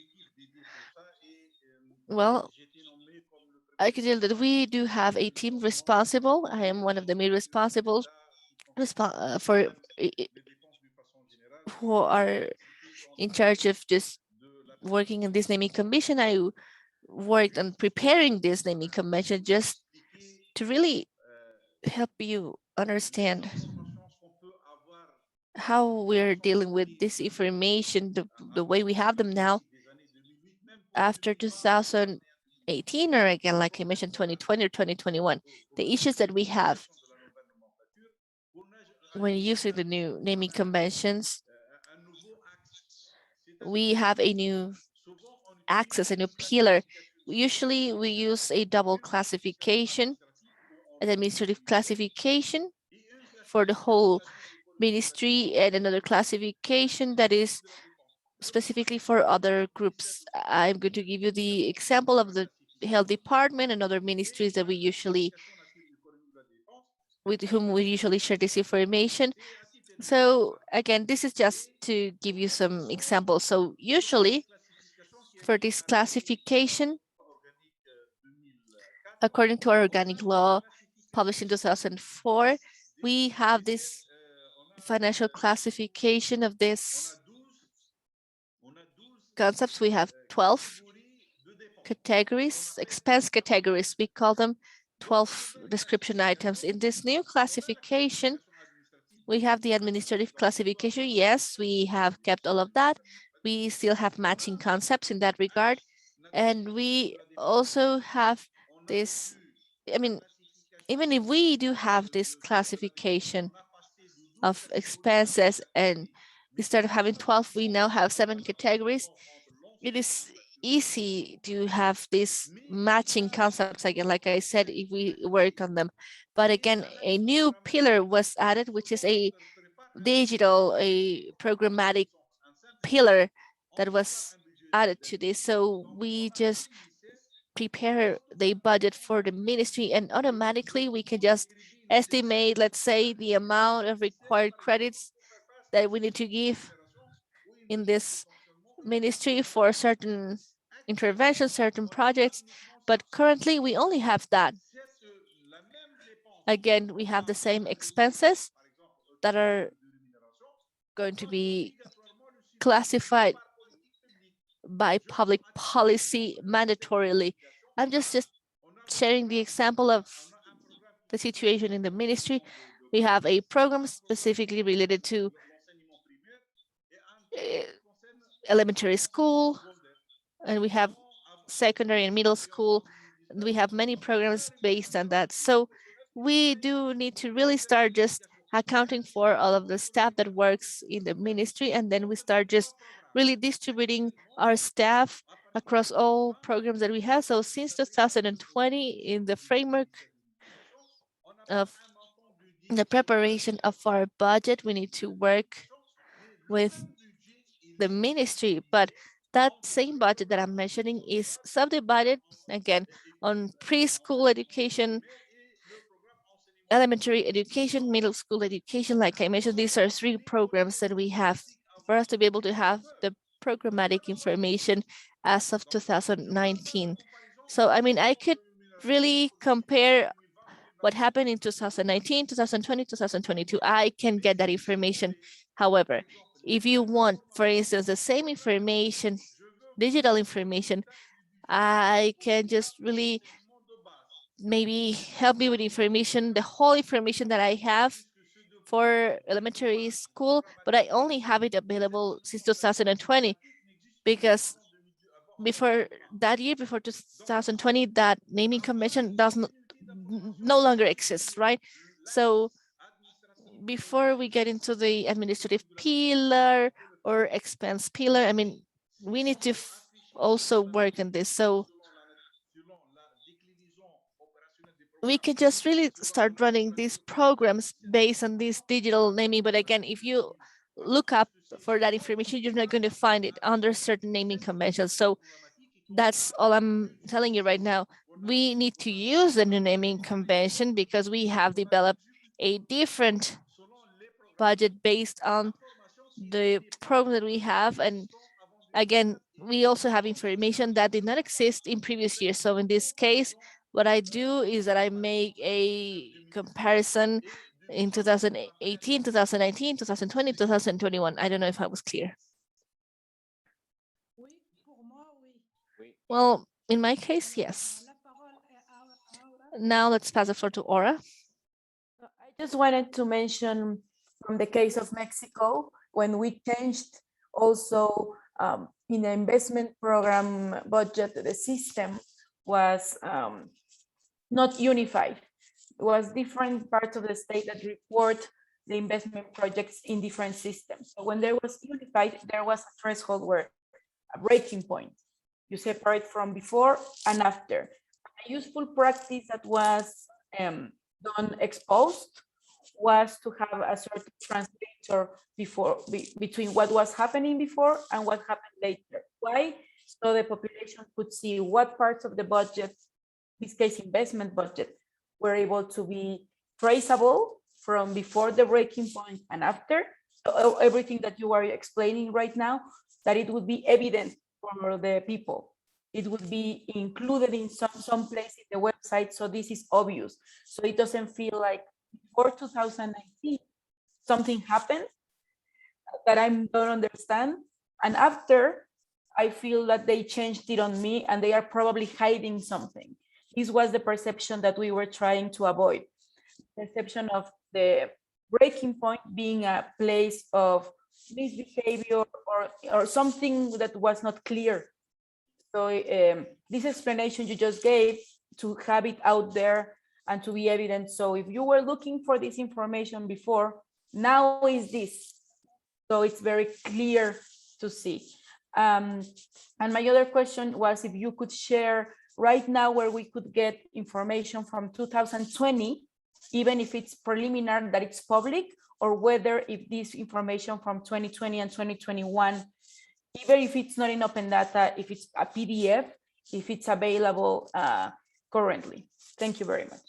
well, I can tell that we do have a team responsible. I am one of the main responsibles for who are in charge of just working in this naming convention. I worked on preparing this naming convention just to really help you understand how we're dealing with this information, the way we have them now after 2018, or again, like I mentioned, 2020 or 2021. The issues that we have when using the new naming conventions, we have a new axis, a new pillar. Usually we use a double classification, an administrative classification for the whole ministry, and another classification that is specifically for other groups. I'm going to give you the example of the health department and other ministries that we usually, with whom we usually share this information. So again, this is just to give you some examples. So usually for this classification, according to our organic law published in 2004, we have this financial classification of this concepts. We have 12 categories, expense categories. We call them 12 description items. In this new classification, we have the administrative classification. Yes, we have kept all of that. We still have matching concepts in that regard. And we also have this, I mean, even if we do have this classification of expenses and instead of having 12, we now have 7 categories. It is easy to have these matching concepts again, like I said, if we work on them. But again, a new pillar was added, which is a digital, a programmatic pillar that was added to this. So we just prepare the budget for the ministry, and automatically we can just estimate, let's say, the amount of required credits that we need to give in this ministry for certain interventions, certain projects. But currently we only have that. Again, we have the same expenses that are going to be classified by public policy mandatorily. I'm just sharing the example of the situation in the ministry. We have a program specifically related to elementary school, and we have secondary and middle school. We have many programs based on that. So we do need to really start just accounting for all of the staff that works in the ministry, and then we start just really distributing our staff across all programs that we have. So since 2020, in the framework of the preparation of our budget, we need to work with the ministry, but that same budget that I'm mentioning is subdivided again on preschool education, elementary education, middle school education. Like I mentioned, these are 3 programs that we have for us to be able to have the programmatic information as of 2019. So, I mean, I could really compare what happened in 2019, 2020, 2022. I can get that information. However, if you want, for instance, the same information, digital information, I can just really maybe help me with information, the whole information that I have for elementary school, but I only have it available since 2020 because before that year, before 2020, that naming convention no longer exists, right? So before we get into the administrative pillar or expense pillar, I mean, we need to also work on this. So we could just really start running these programs based on this digital naming. But again, if you look up for that information, you're not going to find it under certain naming conventions. So that's all I'm telling you right now. We need to use the new naming convention because we have developed a different budget based on the program that we have. And again, we also have information that did not exist in previous years. So in this case, what I do is that I make a comparison in 2018, 2019, 2020, 2021. I don't know if I was clear. Well, in my case, yes. Now let's pass the floor to Aura. I just wanted to mention from the case of Mexico, when we changed also in the investment program budget, the system was not unified. It was different parts of the state that report the investment projects in different systems. So when there was unified, there was a threshold where a breaking point. You separate from before and after. A useful practice that was done exposed was to have a sort of translator between what was happening before and what happened later. Why? So the population could see what parts of the budget, in this case investment budget, were able to be traceable from before the breaking point and after. So everything that you are explaining right now, that it would be evident for the people. It would be included in some place in the website, so this is obvious. So it doesn't feel like before 2019, something happened that I don't understand. And after, I feel that they changed it on me and they are probably hiding something. This was the perception that we were trying to avoid. Perception of the breaking point being a place of misbehavior or something that was not clear. So this explanation you just gave, to have it out there and to be evident. So if you were looking for this information before, now is this. So it's very clear to see. And my other question was if you could share right now where we could get information from 2020, even if it's preliminary that it's public, or whether if this information from 2020 and 2021, even if it's not in open data, if it's a PDF, if it's available currently. Thank you very much.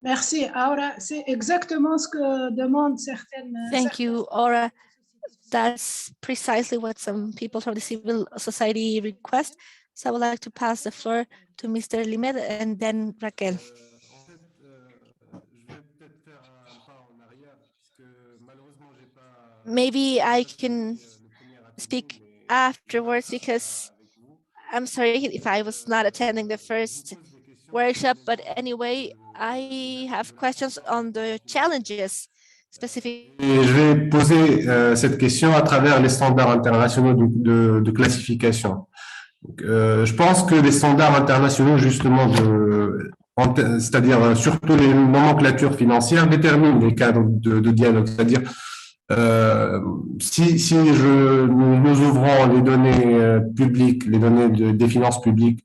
Merci, Aura. C'est exactement ce que demandent certaines. Thank you, Aura. That's precisely what some people from the civil society request. So I would like to pass the floor to Mr. Limed and then Raquel. Maybe I can speak afterwards because I'm sorry if I was not attending the first workshop, but anyway, I have questions on the challenges specific. Et je vais poser cette question à travers les standards internationaux de classification. Donc, je pense que les standards internationaux, justement, c'est-à-dire surtout les nomenclatures financières, déterminent les cadres de dialogue. C'est-à-dire, si nous ouvrons les données publiques, les données des finances publiques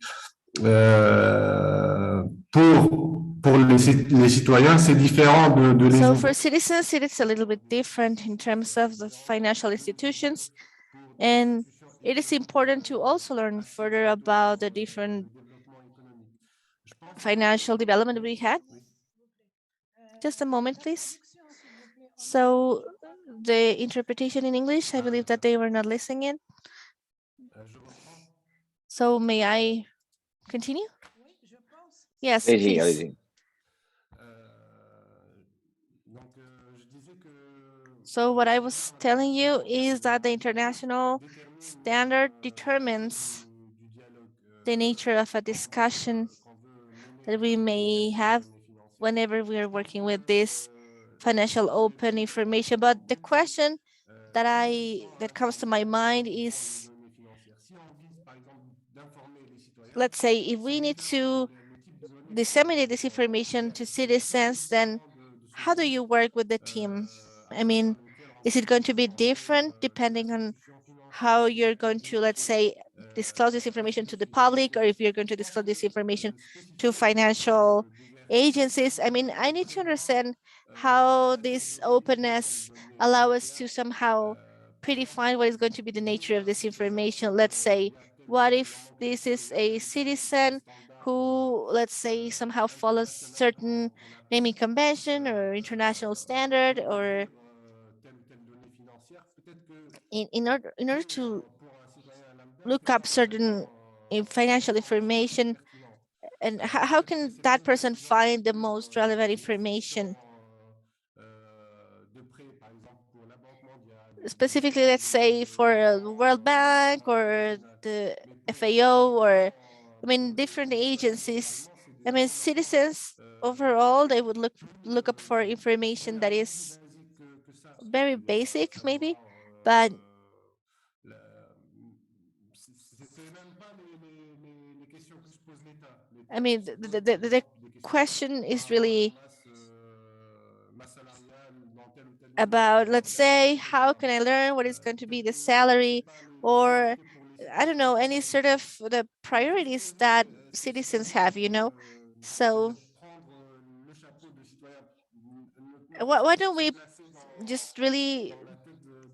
pour les citoyens, c'est différent de les. So for citizens, it's a little bit different in terms of the financial institutions, and it is important to also learn further about the different financial development we had. Just a moment, please. So the interpretation in English, I believe that they were not listening in. So may I continue? Yes, Allez-y, please. allez-y. So what I was telling you is that the international standard determines the nature of a discussion that we may have whenever we are working with this financial open information. But the question that comes to my mind is, let's say, if we need to disseminate this information to citizens, then how do you work with the team? I mean, is it going to be different depending on how you're going to, let's say, disclose this information to the public, or if you're going to disclose this information to financial agencies? I mean, I need to understand how this openness allow us to somehow predefine what is going to be the nature of this information. Let's say, what if this is a citizen who, let's say, somehow follows certain naming convention or international standard, or in order to look up certain financial information, and how can that person find the most relevant information? Specifically, let's say for the World Bank or the FAO, or I mean different agencies. I mean, citizens overall, they would look up for information that is very basic maybe, but I mean, the question is really about, let's say, how can I learn what is going to be the salary, or I don't know, any sort of the priorities that citizens have, you know? So why don't we just really,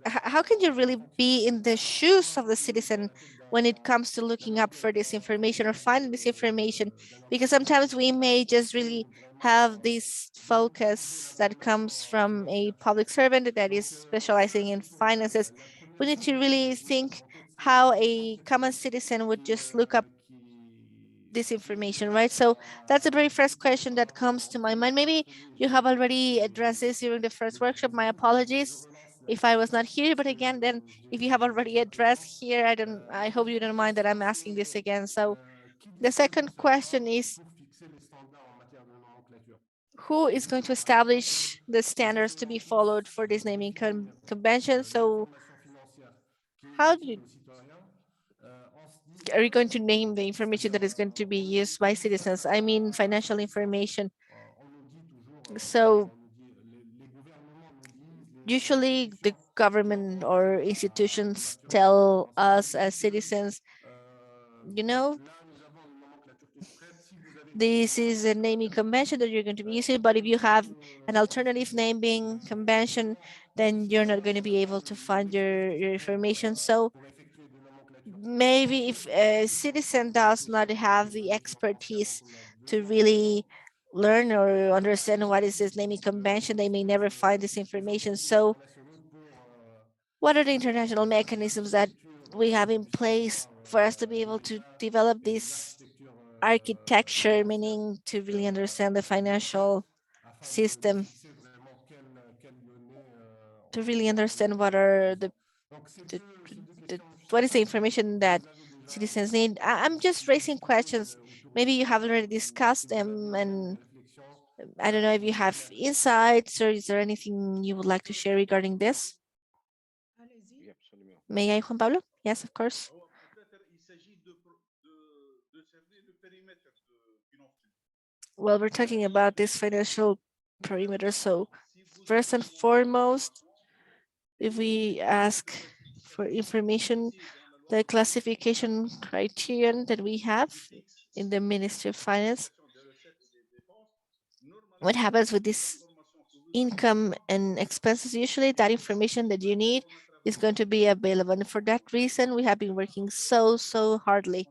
how can you really be in the shoes of the citizen when it comes to looking up for this information or finding this information? Because sometimes we may just really have this focus that comes from a public servant that is specializing in finances. We need to really think how a common citizen would just look up this information, right? So that's the very first question that comes to my mind. Maybe you have already addressed this during the first workshop. My apologies if I was not here, but again, then if you have already addressed here, I hope you don't mind that I'm asking this again. So the second question is, who is going to establish the standards to be followed for this naming convention? So how do you, are you going to name the information that is going to be used by citizens? I mean, financial information. So usually the government or institutions tell us as citizens, you know, this is a naming convention that you're going to be using, but if you have an alternative naming convention, then you're not going to be able to find your information. So maybe if a citizen does not have the expertise to really learn or understand what is this naming convention, they may never find this information. So what are the international mechanisms that we have in place for us to be able to develop this architecture, meaning to really understand the financial system, to really understand what are the, the what is the information that citizens need? I'm just raising questions. Maybe you have already discussed them, and I don't know if you have insights, or is there anything you would like to share regarding this? May I, Juan Pablo? Yes, of course. Well, we're talking about this financial perimeter. So first and foremost, if we ask for information, the classification criterion that we have in the Ministry of Finance, what happens with this income and expenses? Usually that information that you need is going to be available. And for that reason, we have been working so hardly.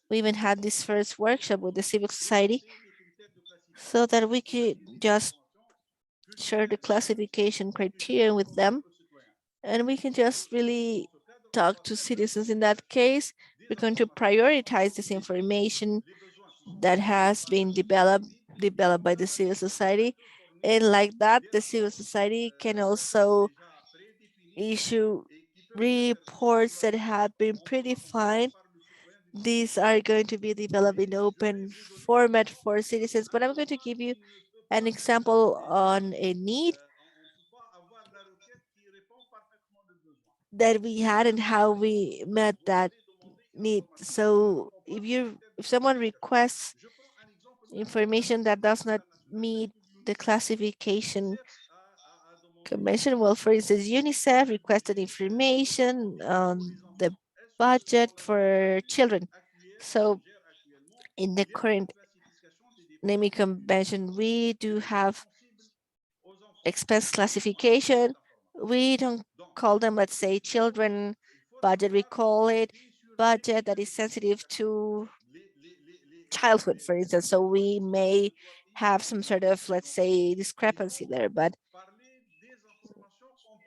We even had this first workshop with the civil society so that we could just share the classification criteria with them, and we can just really talk to citizens. In that case, we're going to prioritize this information that has been developed by the civil society. And like that, the civil society can also issue reports that have been predefined. These are going to be developed in open format for citizens, but I'm going to give you an example on a need that we had and how we met that need. So if someone requests information that does not meet the classification convention, well, for instance, UNICEF requested information on the budget for children. So in the current naming convention, we do have expense classification. We don't call them, let's say, children budget. We call it budget that is sensitive to childhood, for instance. So we may have some sort of, let's say, discrepancy there, but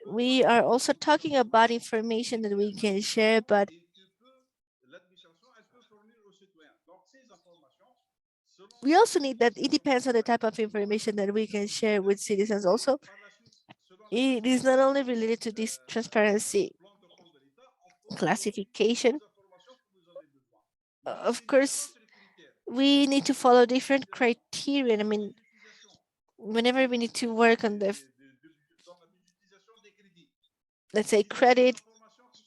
we are also talking about information that we can share, but we also need that it depends on the type of information that we can share with citizens also. It is not only related to this transparency classification. Of course, we need to follow different criteria. I mean, whenever we need to work on the, let's say, credit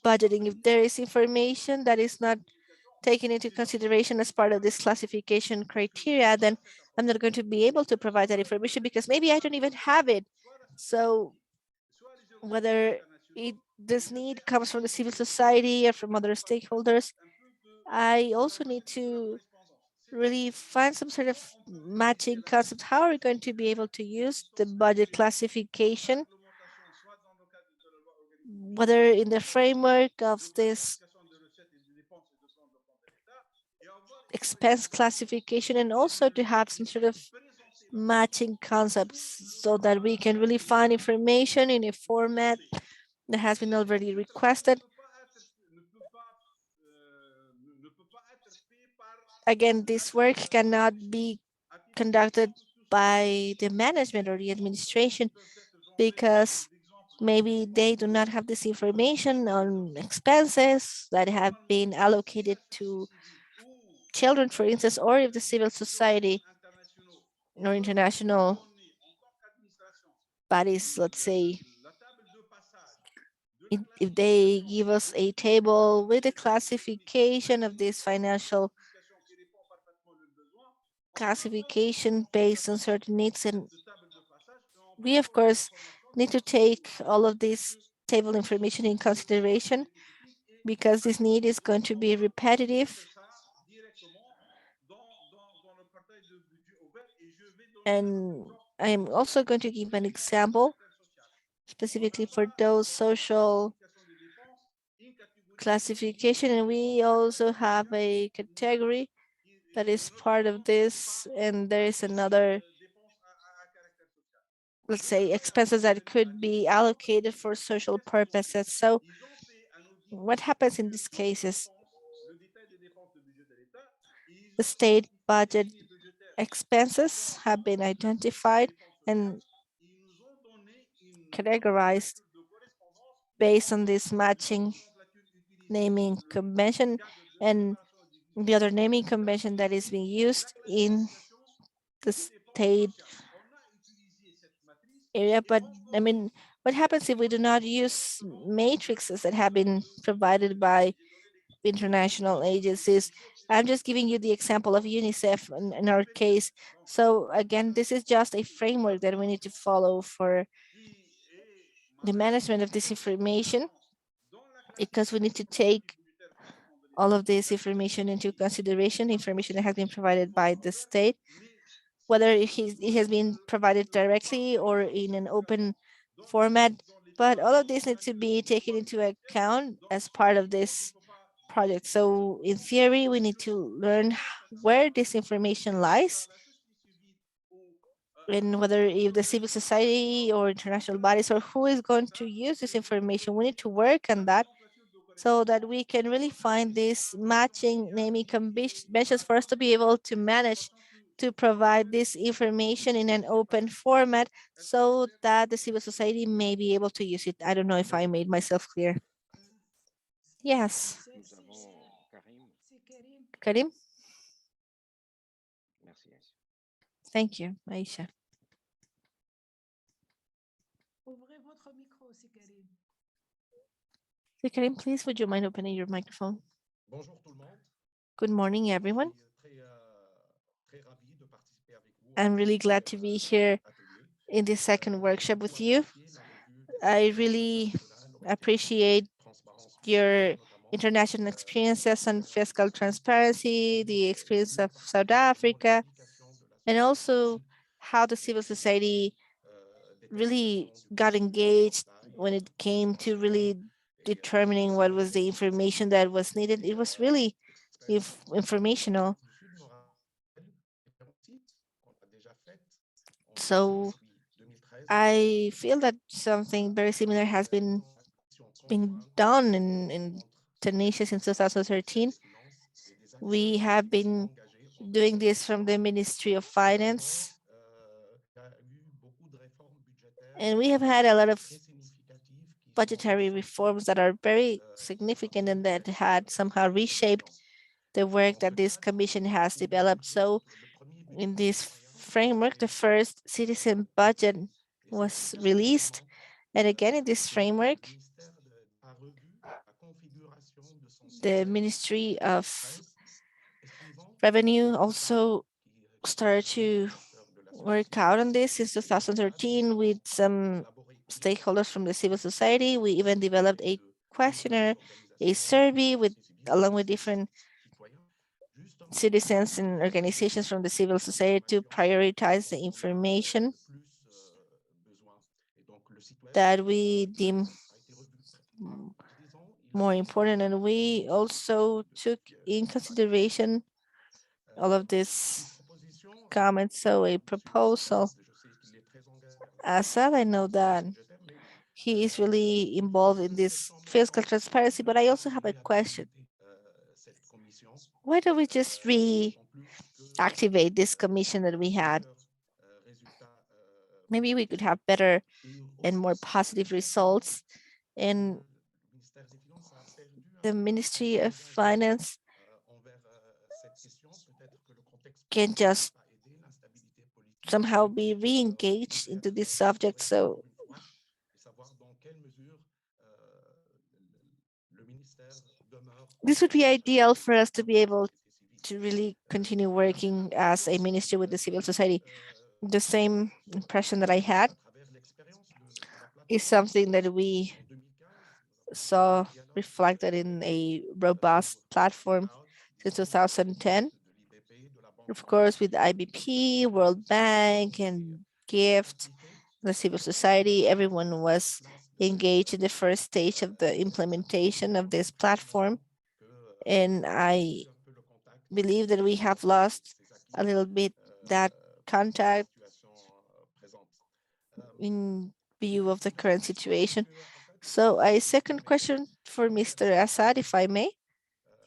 budgeting, if there is information that is not taken into consideration as part of this classification criteria, then I'm not going to be able to provide that information because maybe I don't even have it. So whether this need comes from the civil society or from other stakeholders, I also need to really find some sort of matching concept. How are we going to be able to use the budget classification, whether in the framework of this expense classification, and also to have some sort of matching concepts so that we can really find information in a format that has been already requested. Again, this work cannot be conducted by the management or the administration because maybe they do not have this information on expenses that have been allocated to children, for instance, or if the civil society or international bodies, let's say, if they give us a table with a classification of this financial classification based on certain needs, and we of course need to take all of this table information in consideration because this need is going to be repetitive. And I am also going to give an example specifically for those social classification, and we also have a category that is part of this, and there is another, let's say, expenses that could be allocated for social purposes. So what happens in this case is the state budget expenses have been identified and categorized based on this matching naming convention and the other naming convention that is being used in the state area. But I mean, what happens if we do not use matrices that have been provided by international agencies? I'm just giving you the example of UNICEF in our case. So again, this is just a framework that we need to follow for the management of this information, because we need to take all of this information into consideration, information that has been provided by the state, whether it has been provided directly or in an open format. But all of this needs to be taken into account as part of this project. So in theory, we need to learn where this information lies and whether if the civil society or international bodies or who is going to use this information. We need to work on that so that we can really find these matching naming conventions for us to be able to manage to provide this information in an open format so that the civil society may be able to use it. I don't know if I made myself clear. Yes. Nous avons Karim. Karim? Merci, Aïssa. Thank you, Aisha. Ouvrez votre micro aussi, Karim. So Karim, please, would you mind opening your microphone? Bonjour tout le monde. Good morning, everyone. Très ravi de participer avec vous. I'm really glad to be here in this second workshop with you. I really appreciate your international experiences on fiscal transparency, the experience of South Africa, and also how the civil society really got engaged when it came to really determining what was the information that was needed. It was really informational. So I feel that something very similar has been done in Tunisia since 2013. We have been doing this from the Ministry of Finance. And we have had a lot of budgetary reforms that are very significant and that had somehow reshaped the work that this commission has developed. So in this framework, the first citizen budget was released. And again, in this framework, the Ministry of Revenue also started to work out on this since 2013 with some stakeholders from the civil society. We even developed a questionnaire, a survey along with different citizens and organizations from the civil society to prioritize the information that we deem more important. And we also took in consideration all of these comments. So a proposal, Assad, I know that he is really involved in this fiscal transparency, but I also have a question. Why don't we just reactivate this commission that we had? Maybe we could have better and more positive results. And the Ministry of Finance can just somehow be re-engaged into this subject. So this would be ideal for us to be able to really continue working as a ministry with the civil society. The same impression that I had is something that we saw reflected in a robust platform since 2010. Of course, with IBP, World Bank, and GIFT, the civil society, everyone was engaged in the first stage of the implementation of this platform. And I believe that we have lost a little bit that contact in view of the current situation. So a second question for Mr. Assad, if I may,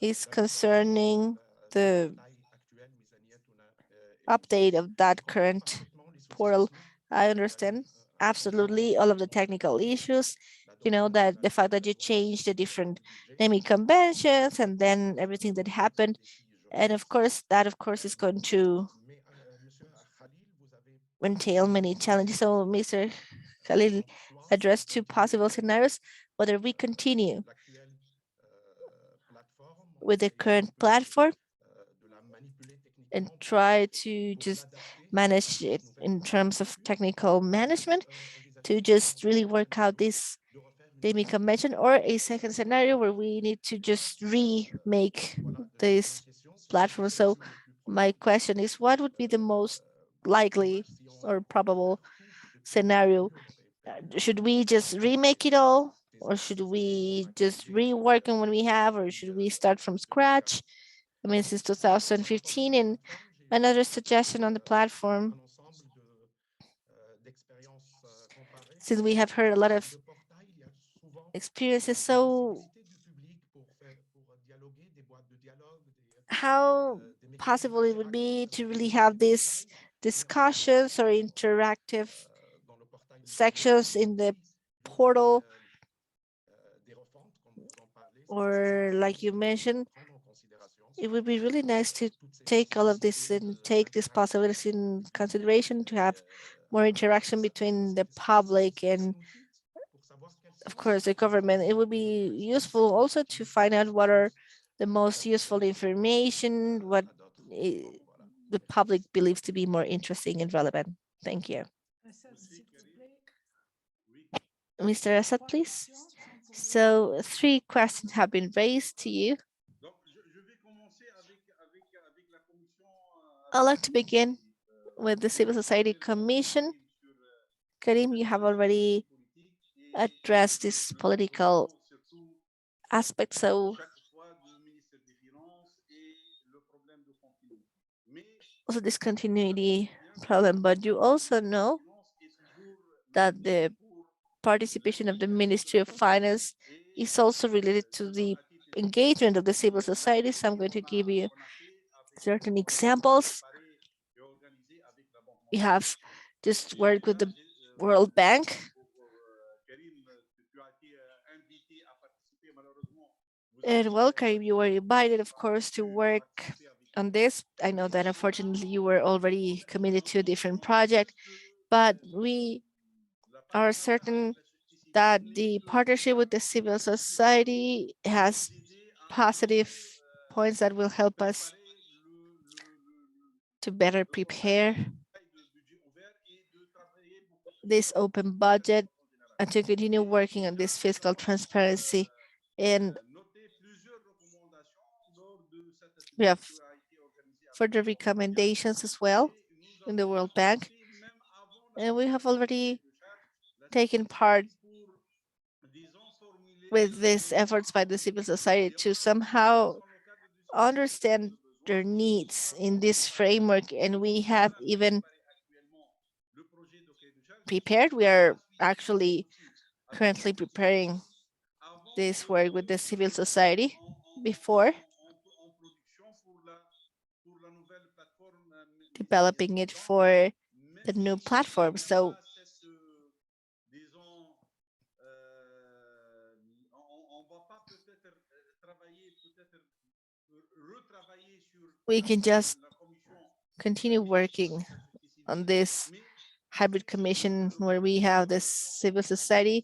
is concerning the update of that current portal. I understand absolutely all of the technical issues, you know, that the fact that you change the different naming conventions and then everything that happened. And of course, that of course is going to entail many challenges. So Mr. Khalil addressed two possible scenarios, whether we continue with the current platform and try to just manage it in terms of technical management to just really work out this naming convention, or a second scenario where we need to just remake this platform. So my question is, what would be the most likely or probable scenario? Should we just remake it all, or should we just rework on what we have, or should we start from scratch? I mean, since 2015, and another suggestion on the platform, since we have heard a lot of experiences, so how possible it would be to really have these discussions or interactive sections in the portal, or like you mentioned, it would be really nice to take all of this and take these possibilities in consideration to have more interaction between the public and, of course, the government. It would be useful also to find out what are the most useful information, what the public believes to be more interesting and relevant. Thank you. Mr. Assad, please. So 3 questions have been raised to you. I'd like to begin with the Civil Society Commission. Karim, you have already addressed this political aspect, so also this continuity problem, but you also know that the participation of the Ministry of Finance is also related to the engagement of the civil society. So I'm going to give you certain examples. We have just worked with the World Bank. And well, Karim, you were invited, of course, to work on this. I know that unfortunately you were already committed to a different project, but we are certain that the partnership with the civil society has positive points that will help us to better prepare this open budget and to continue working on this fiscal transparency. And we have further recommendations as well in the World Bank. And we have already taken part with these efforts by the civil society to somehow understand their needs in this framework. And we have even prepared, we are actually currently preparing this work with the civil society before developing it for the new platform. So we can just continue working on this hybrid commission where we have the civil society,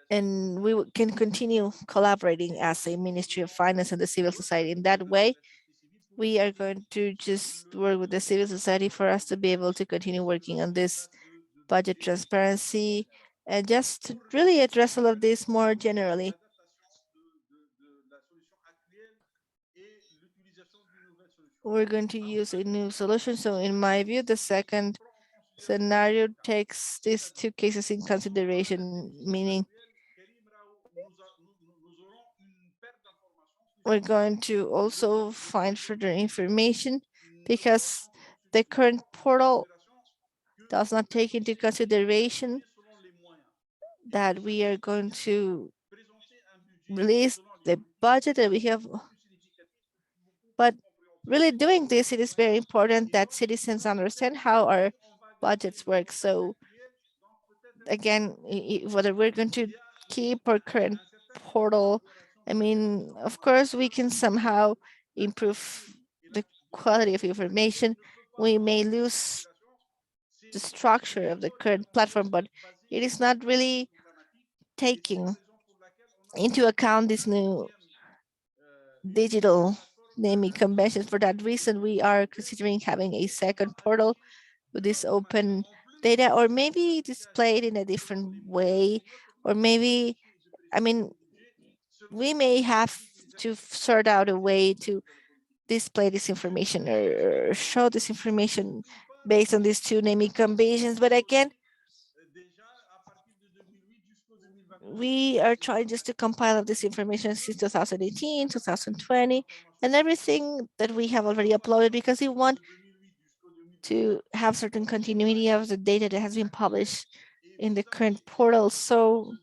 and we can continue collaborating as a Ministry of Finance and the civil society. In that way, we are going to just work with the civil society for us to be able to continue working on this budget transparency and just to really address all of this more generally. We're going to use a new solution. So in my view, the second scenario takes these 2 cases in consideration, meaning we're going to also find further information because the current portal does not take into consideration that we are going to release the budget that we have. But really doing this, it is very important that citizens understand how our budgets work. So again, whether we're going to keep our current portal, I mean, of course, we can somehow improve the quality of information. We may lose the structure of the current platform, but it is not really taking into account this new digital naming conventions. For that reason, we are considering having a second portal with this open data, or maybe displayed in a different way, or maybe, I mean, we may have to sort out a way to display this information or show this information based on these 2 naming conventions. But again, we are trying just to compile this information since 2018, 2020, and everything that we have already uploaded, because we want to have certain continuity of the data that has been published in the current portal. So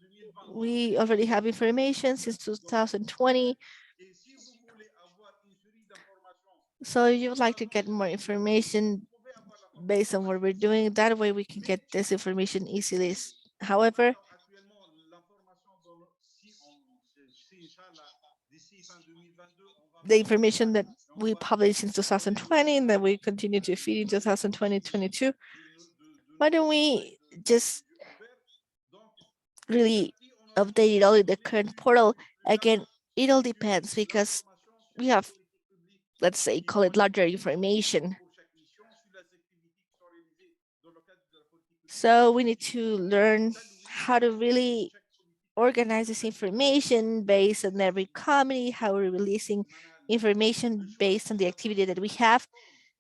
we already have information since 2020, So you would like to get more information based on what we're doing. That way we can get this information easily. However, the information that we published in 2020 and that we continue to feed in 2020, 22, why don't we just really update it all in the current portal? Again, it all depends because we have, let's say, call it larger information. So we need to learn how to really organize this information based on every community, how we're releasing information based on the activity that we have.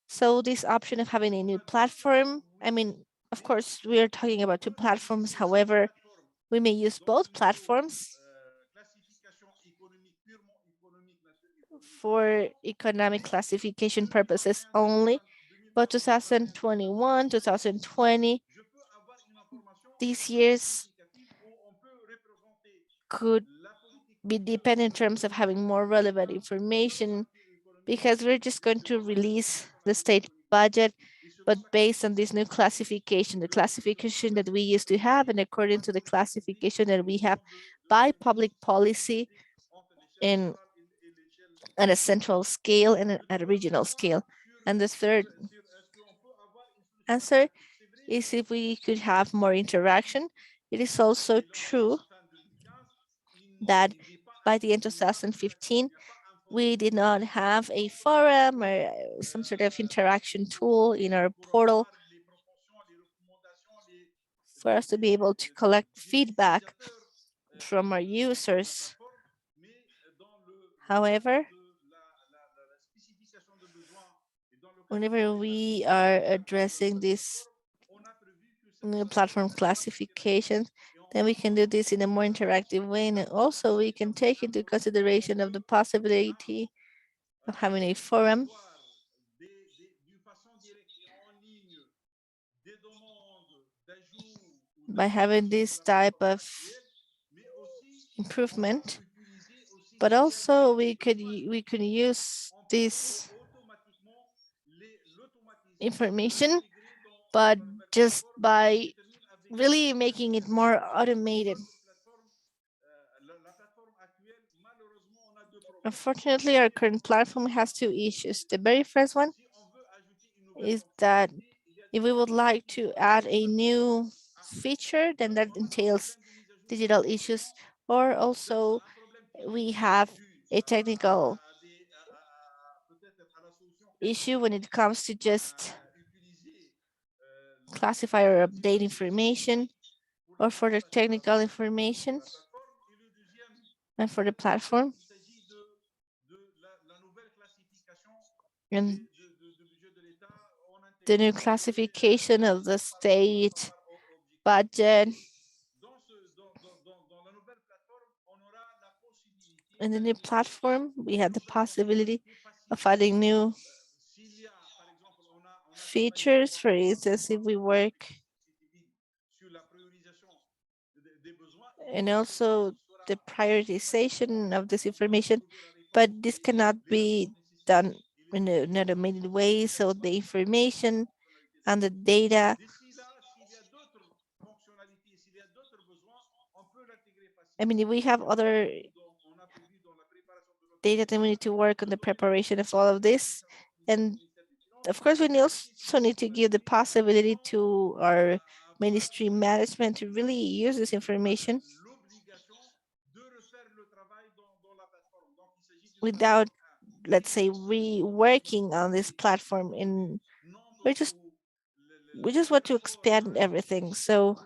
So this option of having a new platform, I mean, of course, we are talking about two platforms. However, we may use both platforms for economic classification purposes only. But 2021, 2020, these years could be dependent in terms of having more relevant information because we're just going to release the state budget, but based on this new classification, the classification that we used to have, and according to the classification that we have by public policy in at a central scale and at a regional scale. And the third answer is if we could have more interaction. It is also true that by the end of 2015, we did not have a forum or some sort of interaction tool in our portal for us to be able to collect feedback from our users. However, whenever we are addressing this new platform classification, then we can do this in a more interactive way. And also we can take into consideration of the possibility of having a forum by having this type of improvement, but also we could use this information, but just by really making it more automated. Unfortunately, our current platform has two issues. The very first one is that if we would like to add a new feature, then that entails digital issues, or also we have a technical issue when it comes to just classify or update information, or for the technical information and for the platform. And the new classification of the state budget. In the new platform, we have the possibility of adding new features. For instance, if we work, and also the prioritization of this information, but this cannot be done in an automated way. So the information and the data, I mean, if we have other data, then we need to work on the preparation of all of this. And of course, we also need to give the possibility to our ministry management to really use this information without, let's say, reworking on this platform. And we just want to expand everything. So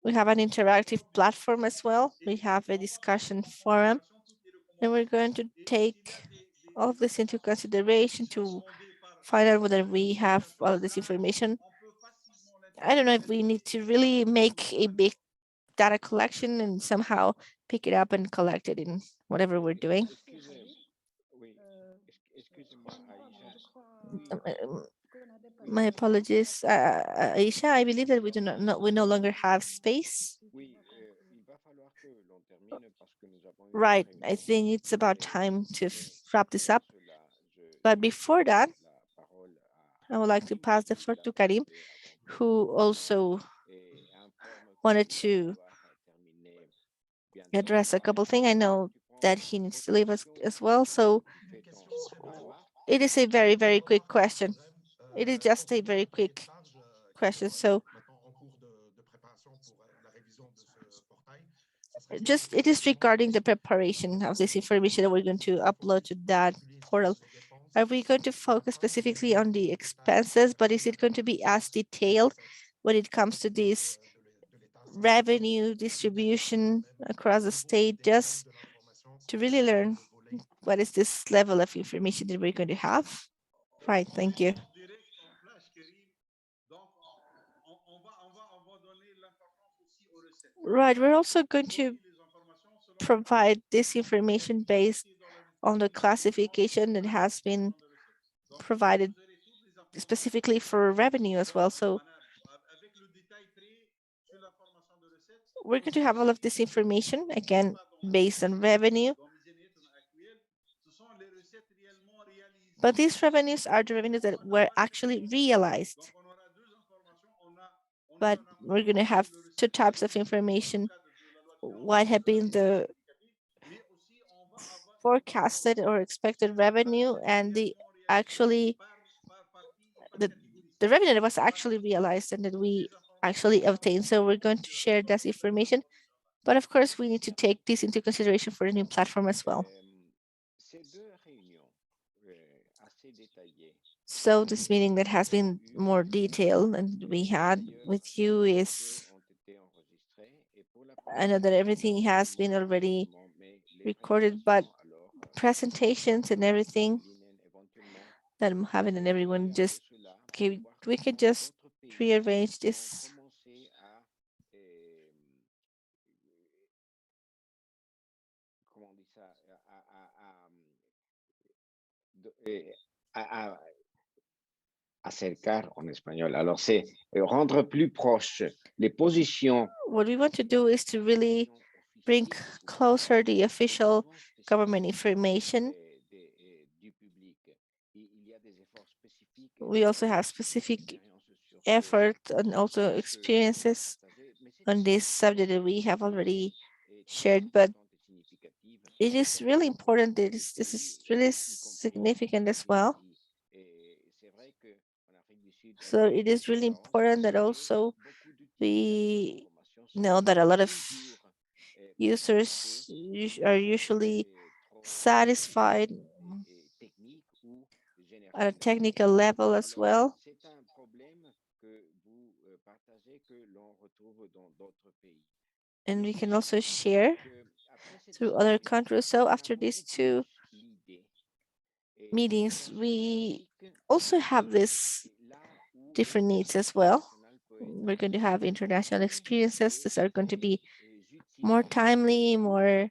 we have an interactive platform as well. We have a discussion forum, and we're going to take all of this into consideration to find out whether we have all of this information. I don't know if we need to really make a big data collection and somehow pick it up and collect it in whatever we're doing. My apologies, Aisha. I believe that we no longer have space. Right, I think it's about time to wrap this up. But before that, I would like to pass the floor to Karim, who also wanted to address a couple things. I know that he needs to leave us as well. So it is a very, very quick question. It is just a very quick question. So just it is regarding the preparation of this information that we're going to upload to that portal. Are we going to focus specifically on the expenses, but is it going to be as detailed when it comes to this revenue distribution across the state, just to really learn what is this level of information that we're going to have? Right, thank you. Right, we're also going to provide this information based on the classification that has been provided specifically for revenue as well. So we're going to have all of this information, again, based on revenue. But these revenues are the revenues that were actually realized. But we're going to have two types of information. What have been the forecasted or expected revenue and the revenue that was actually realized and that we actually obtained. So we're going to share this information. But of course, we need to take this into consideration for the new platform as well. So this meeting that has been more detailed and we had with you is, I know that everything has been already recorded, but presentations and everything that I'm having and everyone just, okay, we could just rearrange this. Acercar en espagnol. Alors, c'est rendre plus proche les positions. What we want to do is to really bring closer the official government information. We also have specific effort and also experiences on this subject that we have already shared, but it is really important that this is really significant as well. So it is really important that also we know that a lot of users are usually satisfied at a technical level as well. And we can also share through other countries. So after these two meetings, we also have this different needs as well. We're going to have international experiences. These are going to be more timely, more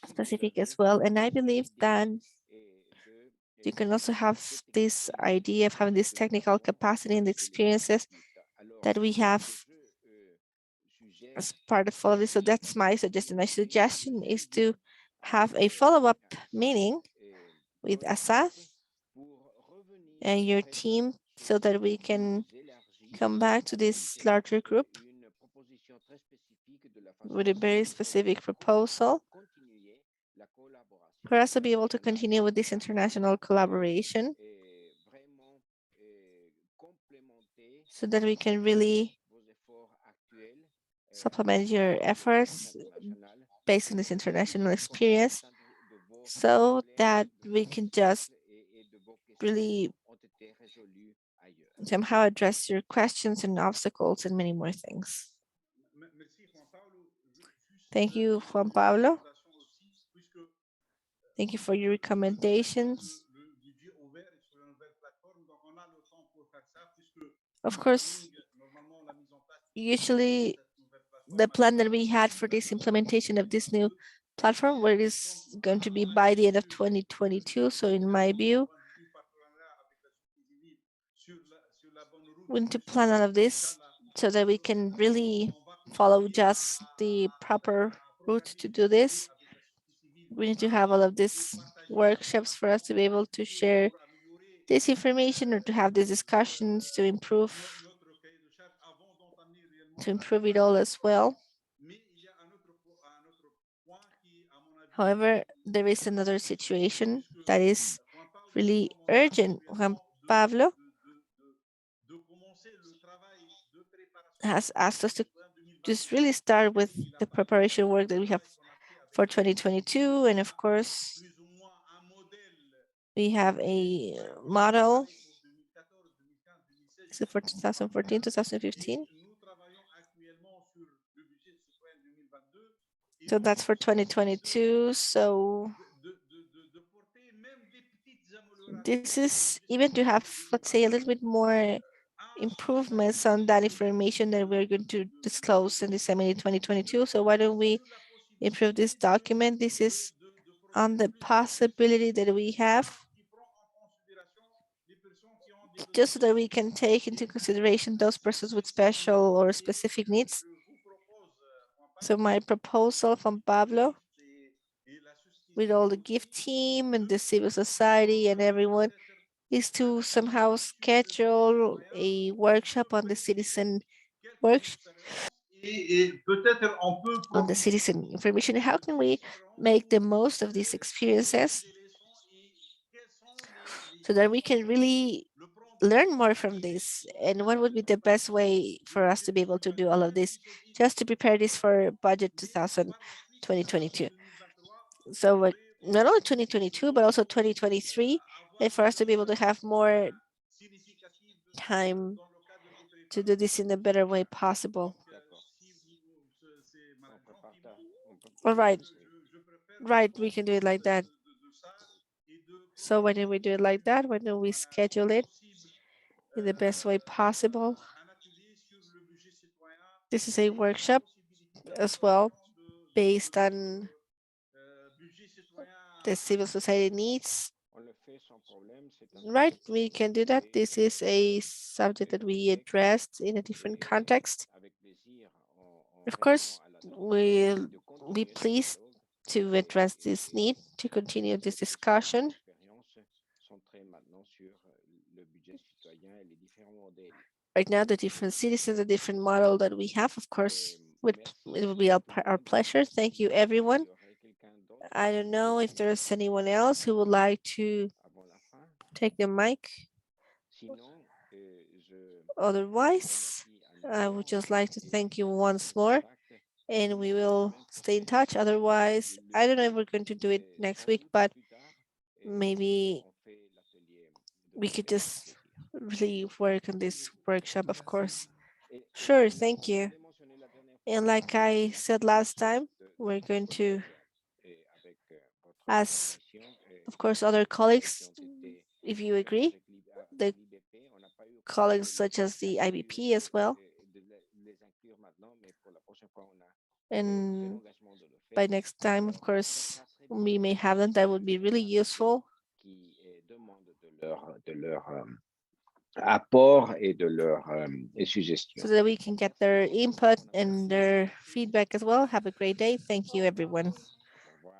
specific as well. And I believe that you can also have this idea of having this technical capacity and experiences that we have as part of all of this. So that's my suggestion. My suggestion is to have a follow-up meeting with Asaf and your team so that we can come back to this larger group with a very specific proposal for us to be able to continue with this international collaboration so that we can really supplement your efforts based on this international experience so that we can just really somehow address your questions and obstacles and many more things. Thank you, Juan Pablo. Thank you for your recommendations. Of course, usually the plan that we had for this implementation of this new platform, where it is going to be by the end of 2022. So in my view, we need to plan all of this so that we can really follow just the proper route to do this. We need to have all of these workshops for us to be able to share this information or to have these discussions to improve it all as well. However, there is another situation that is really urgent. Juan Pablo has asked us to just really start with the preparation work that we have for 2022. And of course, we have a model. Is it for 2014, 2015? So that's for 2022. So this is even to have, let's say, a little bit more improvements on that information that we're going to disclose and disseminate in 2022. So why don't we improve this document? This is on the possibility that we have, just so that we can take into consideration those persons with special or specific needs. So my proposal from Pablo, with all the gift team and the civil society and everyone, is to somehow schedule a workshop on the citizen on the citizen information. How can we make the most of these experiences so that we can really learn more from this? And what would be the best way for us to be able to do all of this, just to prepare this for budget 2022? So not only 2022, but also 2023, and for us to be able to have more time to do this in a better way possible. All right, we can do it like that. So why don't we do it like that? Why don't we schedule it in the best way possible? This is a workshop as well, based on the civil society needs. Right, we can do that. This is a subject that we addressed in a different context. Of course, we'll be pleased to address this need, to continue this discussion. Right now, the different citizens, the different model that we have, of course, it will be our pleasure. Thank you, everyone. I don't know if there's anyone else who would like to take the mic. Otherwise, I would just like to thank you once more, and we will stay in touch. Otherwise, I don't know if we're going to do it next week, but maybe we could just really work on this workshop, of course. Sure, thank you. And like I said last time, we're going to ask, of course, other colleagues, if you agree, the colleagues such as the IBP as well. And by next time, of course, we may have them. That would be really useful. Apport et de leurs suggestions. So that we can get their input and their feedback as well. Have a great day. Thank you, everyone.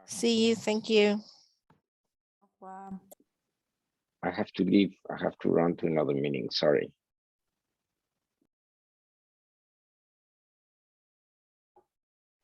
See you. Thank you. I have to leave. I have to run to another meeting. Sorry.